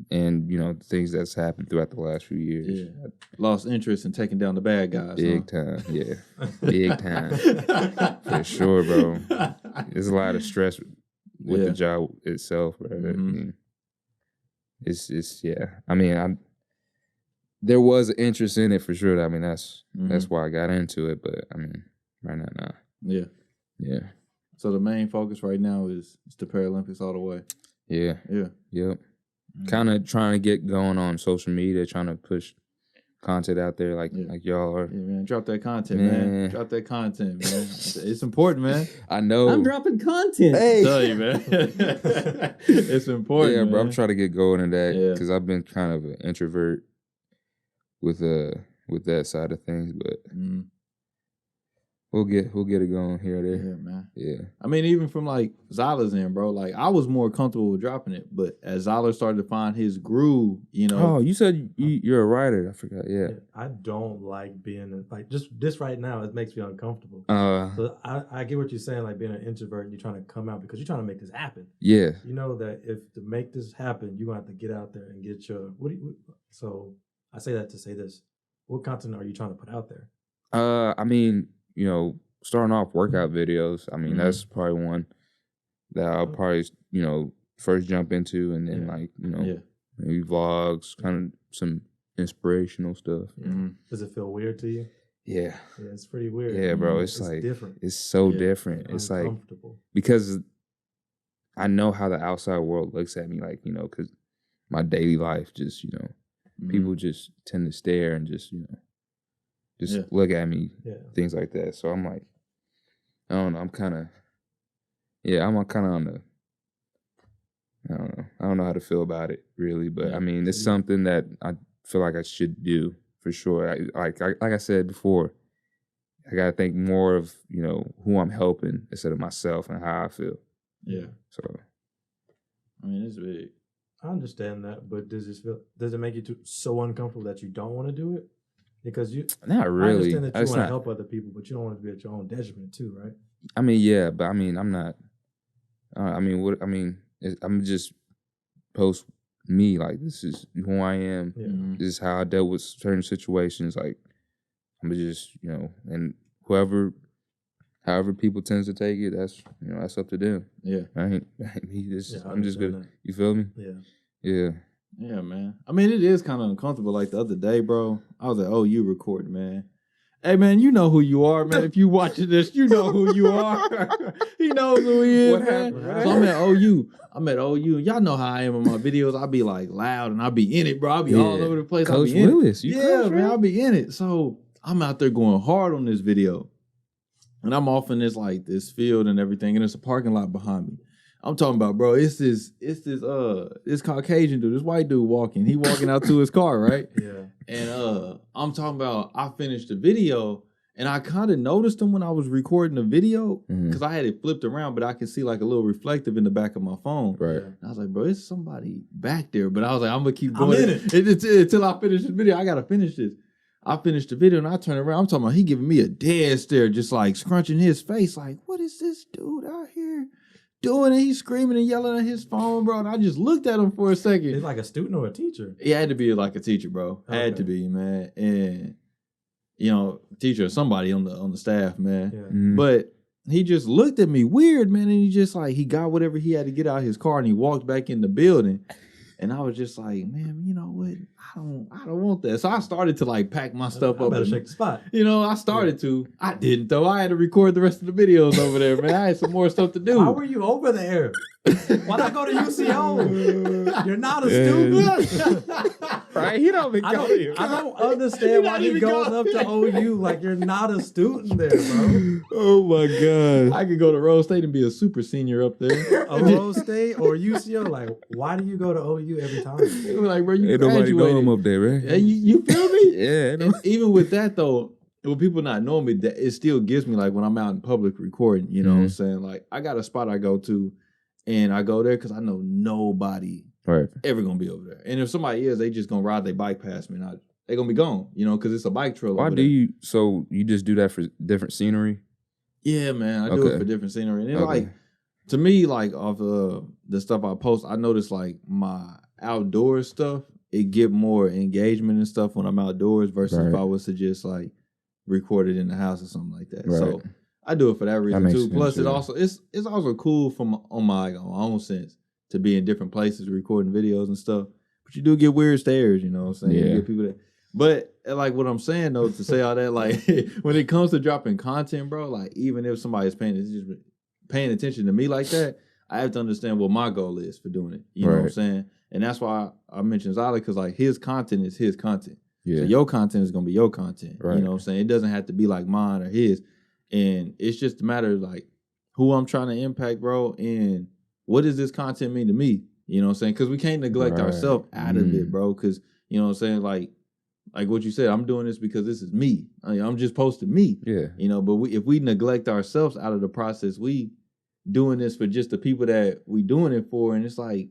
and, you know, the things that's happened throughout the last few years. Yeah. Lost interest in taking down the bad guys. Big time, yeah. Big time. For sure, bro. There's a lot of stress with the job itself, bro. I mean, it's I mean, there was an interest in it for sure. I mean, that's why I got into it. But I mean, right now, nah. Yeah. So the main focus right now is the Paralympics all the way. Yeah. Yeah. Yep. Kind of trying to get going on social media, trying to push content out there like y'all are. Yeah, man. Drop that content, man. Drop that content, man. It's important, man. I know. I'm dropping content. Hey. Tell you, man. It's important. Yeah, man. bro. I'm trying to get going in that because I've been kind of an introvert with that side of things, but we'll get it going here or there. Yeah, man. Yeah. I mean, even from like Zyler's end, bro. Like I was more comfortable with dropping it, but as Zyler started to find his groove, you know. Oh, you said you're a writer. I forgot. Yeah. I don't like being like just this right now. It makes me uncomfortable. So I get what you're saying. Like being an introvert, you're trying to come out because you're trying to make this happen. Yeah. You know that if to make this happen, you're gonna have to get out there and get your So I say that to say this: what content are you trying to put out there? I mean, you know, starting off workout videos. I mean, that's probably one that I'll probably, you know, first jump into, and then like, you know, maybe vlogs, kind of some inspirational stuff. Does it feel weird to you? Yeah. Yeah, it's pretty weird. Yeah, bro. It's like different. It's so different. It's like because I know how the outside world looks at me, like, you know, because my daily life just, you know, people just tend to stare and just, you know, just look at me, things like that. So I'm like, I don't know. I'm kind of, I'm kind of on the, I don't know. I don't know how to feel about it really, but I mean, it's something that I feel like I should do for sure. Like I said before, I gotta think more of, you know, who I'm helping instead of myself and how I feel. Yeah. So, I mean, it's big. I understand that, but does it make you so uncomfortable that you don't want to do it? Because you not really. I understand that you want to help other people, but you don't want to be at your own detriment too, right? I mean, yeah, but I mean, I'm not. I'm just post me, like, this is who I am. Yeah. This is how I dealt with certain situations. Like, I'm just, you know, and however people tends to take it, that's, you know, that's up to them. Yeah. I'm just good. You feel me? Yeah. Yeah. Yeah, man. I mean, it is kind of uncomfortable. Like the other day, bro, I was like, you recording, man. Hey, man, you know who you are, man. If you watching this, you know who you are. He knows who he is, man. So I'm at OU. And y'all know how I am in my videos. I be like loud and I be in it, bro. I be all over the place. Coach I be in Williz. it. Yeah, man, I be in it. So I'm out there going hard on this video. And I'm off in this field and everything, and there's a parking lot behind me. I'm talking about, bro, it's this Caucasian dude, this white dude walking. He walking out to his car, right? Yeah. And I'm talking about, I finished the video, and I kind of noticed him when I was recording the video, because I had it flipped around, but I could see like a little reflective in the back of my phone. Right. And I was like, bro, there's somebody back there. But I was like, I'm gonna keep going until I finish this video. I gotta finish this. I finished the video and I turn around. I'm talking about he giving me a dead stare, just like scrunching his face, like, what is this dude out here doing? And he's screaming and yelling at his phone, bro. And I just looked at him for a second. He's like a student or a teacher? He had to be like a teacher, bro. Okay. Had to be, man. And you know, teacher or somebody on the staff, man. Yeah. But he just looked at me weird, man. And he just like, he got whatever he had to get out of his car and he walked back in the building. And I was just like, man, you know what? I don't want that. So I started to like pack my stuff up. Better shake the spot. You know, I started to. I didn't though. I had to record the rest of the videos over there, man. I had some more stuff to do. Why were you over there? Why not go to UCO? You're not a student. Right? He don't even go here. I don't understand why he goes up to OU like you're not a student there, bro. Oh my God. I could go to Rose State and be a super senior up there. A Rose State or UCO? Like, why do you go to OU every time? Like, bro, you Ain't nobody know graduated. him up there, right? Yeah, you feel me? Yeah. And even with that though, when people not knowing me, that it still gives me like when I'm out in public recording, you know what I'm saying? Like I got a spot I go to and I go there because I know nobody ever gonna be over there. And if somebody is, they just gonna ride their bike past me and they gonna be gone, you know, because it's a bike trail. Why do you, so you just do that for different scenery? Yeah, man, I do it for different scenery. And like, to me, like off the stuff I post, I notice like my outdoor stuff, it get more engagement and stuff when I'm outdoors versus if I was to just like record it in the house or something like that. So I do it for that reason too. Plus, it also it's also cool from on my own sense to be in different places recording videos and stuff. But you do get weird stares, you know what I'm saying? Yeah. You get people that. But like what I'm saying though, to say all that, like when it comes to dropping content, bro, like even if somebody's paying attention to me like that, I have to understand what my goal is for doing it. You know what I'm saying? And that's why I mentioned Zyler, because like his content is his content. Yeah. So your content is gonna be your content. Right. You know what I'm saying? It doesn't have to be like mine or his. And it's just a matter of like who I'm trying to impact, bro, and what does this content mean to me? You know what I'm saying? Because we can't neglect ourselves out of it, bro. Because you know what I'm saying? Like what you said, I'm doing this because this is me. I'm just posting me. Yeah. You know, but if we neglect ourselves out of the process, we doing this for just the people that we doing it for, and it's like,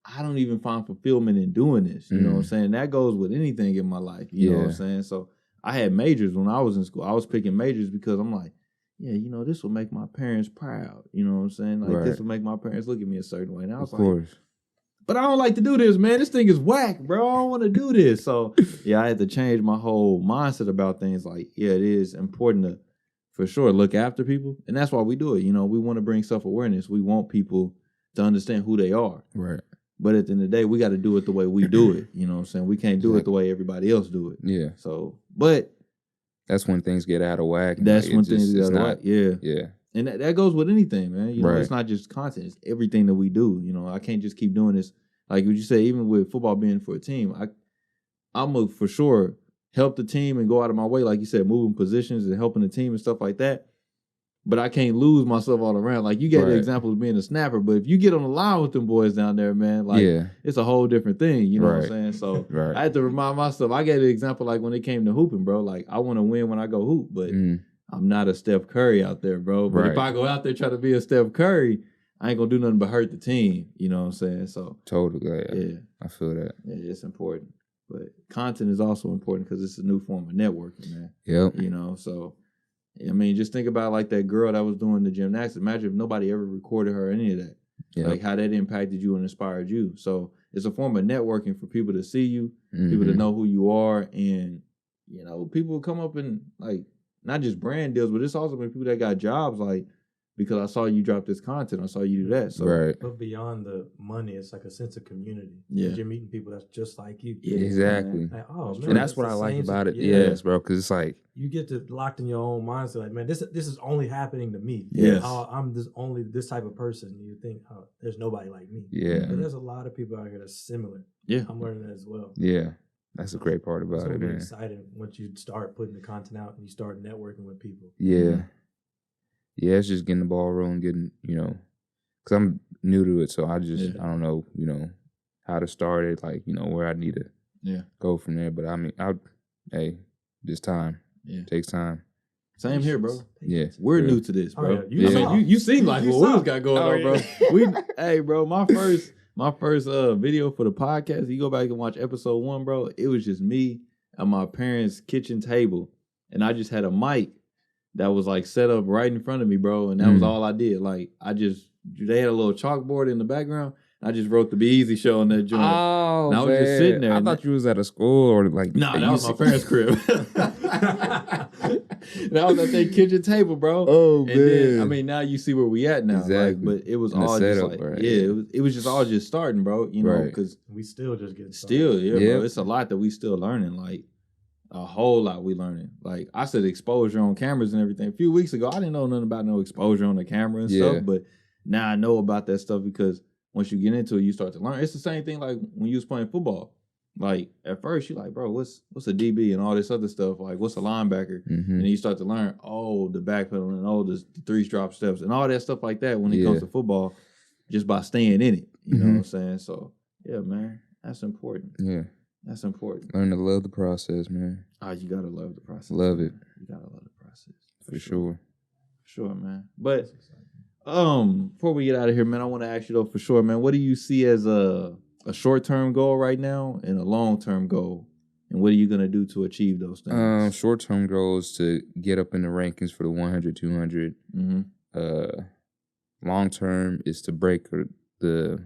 I don't even find fulfillment in doing this. You know what I'm saying? That goes with anything in my life. You know what I'm saying? So I had majors when I was in school. I was picking majors because I'm like, yeah, you know, this will make my parents proud. You know what I'm saying? Like this will make my parents look at me a certain way. And I was like, but I don't like to do this, man. This thing is whack, bro. I don't want to do this. So yeah, I had to change my whole mindset about things. Like, yeah, it is important to, for sure, look after people. And that's why we do it. You know, we want to bring self-awareness. We want people to understand who they are. Right. But at the end of the day, we got to do it the way we do it. You know what I'm saying? We can't do it the way everybody else do it. Yeah. So, but that's when things get out of whack. That's when things get out of whack. Yeah. Yeah. And that goes with anything, man. You know, it's not just content. It's everything that we do. You know, I can't just keep doing this. Like what you say, even with football being for a team, I'm going to for sure help the team and go out of my way, like you said, moving positions and helping the team and stuff like that. But I can't lose myself all around. Like you gave the example of being a snapper, but if you get on the line with them boys down there, man, like it's a whole different thing. You know what I'm saying? So I had to remind myself. I gave the example like when it came to hooping, bro. Like I want to win when I go hoop, but I'm not a Steph Curry out there, bro. But if I go out there trying to be a Steph Curry, I ain't gonna do nothing but hurt the team. You know what I'm saying? So totally, yeah. I feel that. Yeah, it's important. But content is also important because it's a new form of networking, man. Yep. You know, so I mean, just think about like that girl that was doing the gymnastics. Imagine if nobody ever recorded her or any of that. Yep. Like how that impacted you and inspired you. So it's a form of networking for people to see you, people to know who you are, and you know, people will come up and like not just brand deals, but it's also been people that got jobs like because I saw you drop this content, I saw you do that. So but beyond the money, it's like a sense of community. Yeah. You're meeting people that's just like you. Yeah, exactly. Like, oh, man, and that's what I like about it. Yes, bro, because it's like you get to locked in your own mindset. Like, man, this is only happening to me. Yes. I'm this type of person. You think, oh, there's nobody like me. Yeah. But there's a lot of people out here that's similar. Yeah. I'm learning that as well. Yeah. That's a great part about it, man. It's exciting once you start putting the content out and you start networking with people. Yeah. Yeah, it's just getting the ball rolling, getting, you know, because I'm new to it, so I don't know, you know, how to start it, like, you know, where I need to go from there. But I mean, this time. Yeah. Takes time. Same here, bro. Yeah. We're new to this, bro. Oh, yeah. You seem like what we got going on, bro. Hey, bro, my first video for the podcast, you go back and watch episode 1, bro, it was just me at my parents' kitchen table, and I just had a mic that was like set up right in front of me, bro, and that was all I did. Like they had a little chalkboard in the background. I just wrote the Be Eazy Show on that joint. Oh, and I was just sitting there. I thought you was at a school or like. No, that was my parents' crib. That was at their kitchen table, bro. Oh, man. And then, I mean, now you see where we at now. Exactly. Like, but it was all just like, it was just all just starting, bro. You know, because we still just getting started. Still, bro. It's a lot that we still learning. Like, a whole lot we learning. Like, I said exposure on cameras and everything. A few weeks ago, I didn't know nothing about no exposure on the camera and stuff. But now I know about that stuff because once you get into it, you start to learn. It's the same thing like when you was playing football. Like, at first, you're like, bro, what's a DB and all this other stuff? Like, what's a linebacker? And then you start to learn, the backpedaling and the 3 drop steps and all that stuff like that when it comes to football just by staying in it. You know what I'm saying? So, yeah, man, that's important. Yeah. That's important. Learn to love the process, man. Oh, you got to love the process. Love it. You got to love the process. For sure. Sure, man. But before we get out of here, man, I want to ask you, though, for sure, man, what do you see as a short-term goal right now and a long-term goal? And what are you going to do to achieve those things? Short-term goal is to get up in the rankings for the 100, 200. Long-term is to break the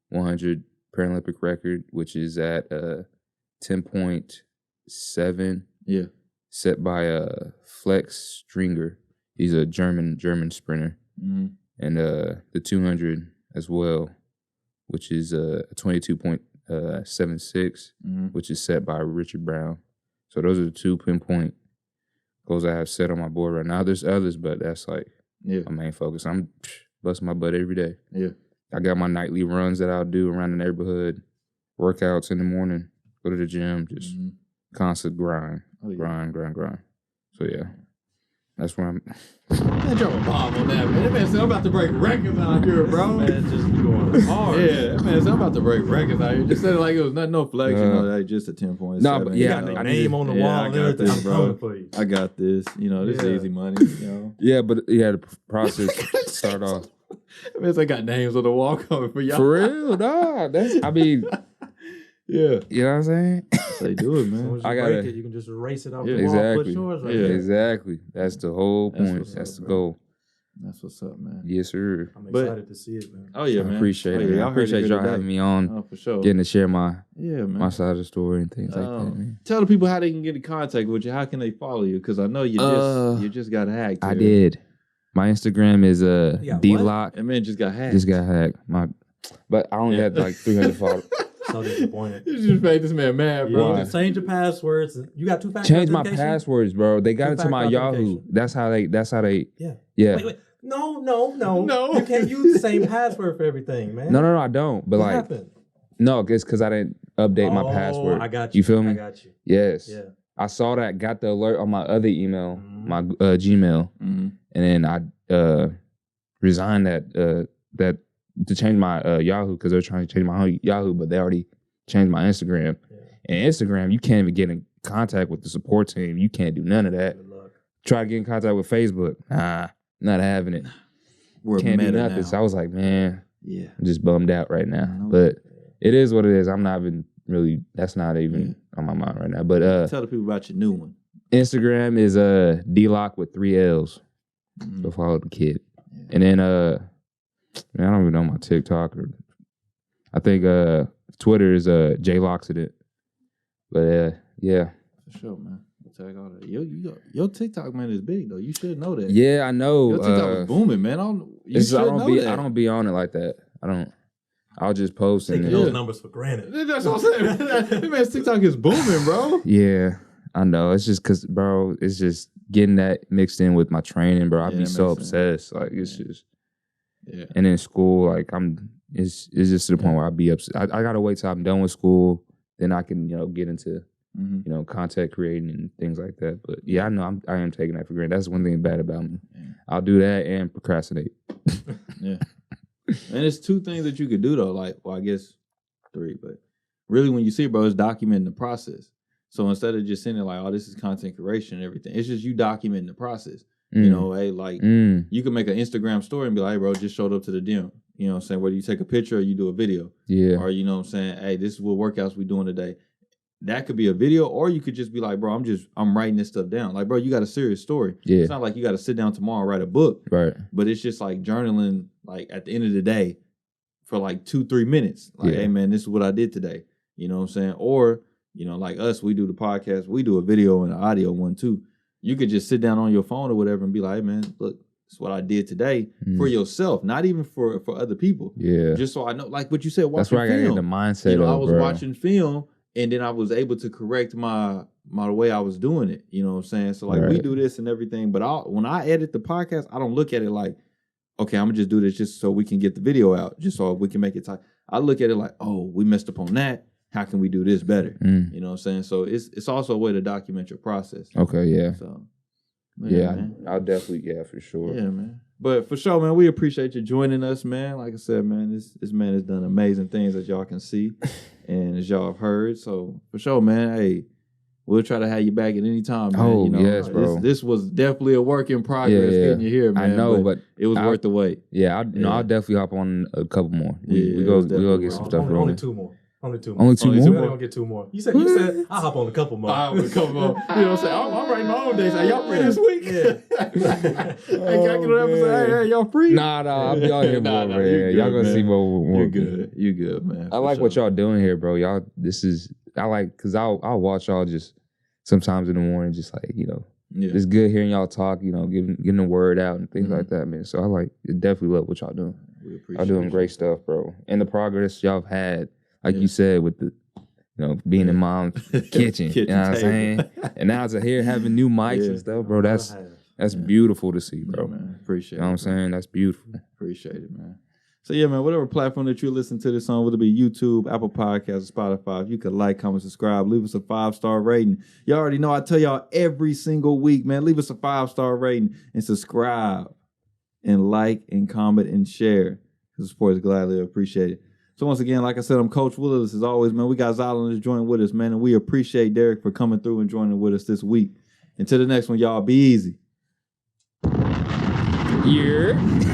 100 Paralympic record, which is at 10.7. Yeah. Set by Flex Stringer. He's a German sprinter. And the 200 as well, which is 22.76, which is set by Richard Brown. So those are the 2 pinpoint goals I have set on my board right now. There's others, but that's like my main focus. I'm bust my butt every day. Yeah. I got my nightly runs that I'll do around the neighborhood, workouts in the morning, go to the gym, just constant grind, grind. So yeah, that's where I'm. Man, drop a bomb on that, man. That man said I'm about to break records out here, bro. Man, just going hard. Yeah, that man said I'm about to break records out here. Just said it like it was no flex, just a 10.7. No, but You got the name on the wall. I got this, bro. For you. I got this. This is easy money. Yeah, but the process start off. That man said I got names on the wall coming for y'all. For real, dog. Yeah. You know what I'm saying? That's how you do it, As soon man. as you break it, you can just erase it off the wall. Exactly. Put yours right Yeah. there. Exactly. That's the whole point. That's the goal. That's what's up, man. Yes, sir. I'm excited to see it, man. Oh yeah, man. I appreciate it. Man. I appreciate y'all having me on. Oh, for sure. Getting to share my man. side of the story and things like that, man. Tell the people how they can get in contact with you. How can they follow you? Because I know you just got hacked. I did. My Instagram is DLock. That man just got hacked. Just got hacked. But I only had like 300 followers. So disappointed. You just made this man mad, bro. Just change your passwords. You got 2-factor Change my authentication? passwords, bro. They got into my Yahoo. That's how they. Yeah. Wait. No. You can't use the same password for everything, man. No, I don't. But What like, happened? no, it's because I didn't update my password. I got you. You feel me? I got you. Yes. Yeah. I saw that. Got the alert on my other email, my Gmail, and then I resigned that to change my Yahoo because they're trying to change my Yahoo, but they already changed my Instagram. Yeah. And Instagram, you can't even get in contact with the support team. You can't do none of that. Good luck. Try to get in contact with Facebook. Nah, not having it. We're Can't do nothing. now. So I was like, man, yeah, I'm just bummed out right now. But it is what it is. I'm not even really. That's not even on my mind right now. But tell the people about your new one. Instagram is DLock with 3 L's. So follow the kid. Yeah. And then I don't even know my TikTok or I think Twitter is Loccident. But yeah. For sure, man. Tag all that. Your TikTok, man, is big though. You should know that. Yeah, I know. Your TikTok was booming, man. I don't be on it like that. I'll just post taking those numbers for granted. That's what I'm saying. Man, TikTok is booming, bro. Yeah, I know. It's just because, bro, it's just getting that mixed in with my training, bro. I'd be so obsessed. Like it's just. Yeah. And in school, like it's just to the point where I'd be upset. I gotta wait till I'm done with school, then I can get into content creating and things like that. But yeah, I know I am taking that for granted. That's one thing bad about me. Yeah. I'll do that and procrastinate. Yeah. And it's 2 things that you could do though. Like, well, I guess 3, but really when you see it, bro, it's documenting the process. So instead of just saying like, oh, this is content creation and everything, it's just you documenting the process. You know, hey, like you can make an Instagram story and be like, hey, bro, just showed up to the gym. You know what I'm saying? Whether you take a picture or you do a video. Yeah. Or you know what I'm saying? Hey, this is what workouts we doing today. That could be a video, or you could just be like, bro, I'm writing this stuff down. Like, bro, you got a serious story. Yeah. It's not like you got to sit down tomorrow and write a book. Right. But it's just like journaling, like at the end of the day for like 2-3 minutes. Like, hey man, this is what I did today. You know what I'm saying? Or, like us, we do the podcast, we do a video and an audio one too. You could just sit down on your phone or whatever and be like, hey man, look, this is what I did today for yourself, not even for other people. Yeah. Just so I know, like what you said, watching film. That's where I got to get the mindset I was watching film and then I was able to correct my way I was doing it. You know what I'm saying? So like we do this and everything, but when I edit the podcast, I don't look at it like, okay, I'm gonna just do this just so we can get the video out, just so we can make it tight. I look at it like, oh, we messed up on that. How can we do this better? You know what I'm saying? So it's also a way to document your process. Okay, yeah. So I'll definitely, for sure. Yeah, man. But for sure, man, we appreciate you joining us, man. Like I said, man, this man has done amazing things as y'all can see and as y'all have heard. So for sure, man, hey, we'll try to have you back at any time, man. Oh, yes, bro. This was definitely a work in progress getting you here, man. I know, but it was worth the wait. Yeah, I'll definitely hop on a couple more. We go get some stuff rolling. Only 2 more. Only 2 more. Only 2 more? We're going to get 2 more. You said I'll hop on a couple more. I'll hop on a couple more. You know what I'm saying? I'm writing my own days. Hey, y'all free this week? Yeah. Hey, can I get an episode? Hey, y'all free? Nah, I'll be out here more, man. Y'all going to see more. You good, man. I like what y'all doing here, bro. Y'all, because I'll watch y'all just sometimes in the morning, just like, it's good hearing y'all talk, getting the word out and things like that, man. So I definitely love what y'all doing. We appreciate y'all doing great stuff, bro. And the progress y'all have had. Like you said, with the, being in mom's kitchen, you know what I'm saying? And now to here having new mics and stuff, bro, that's beautiful to see, bro. Yeah, man. Appreciate it. You know what I'm saying? That's beautiful. Appreciate it, man. So yeah, man, whatever platform that you listen to this on, whether it be YouTube, Apple Podcasts, or Spotify, if you could like, comment, subscribe, leave us a 5-star rating. You already know I tell y'all every single week, man, leave us a 5-star rating and subscribe and like and comment and share. The support is gladly appreciated. So once again, like I said, I'm Coach Williz. As always, man, we got Zyler to join with us, man, and we appreciate Derek for coming through and joining with us this week. Until the next one, y'all, be easy. Yeah.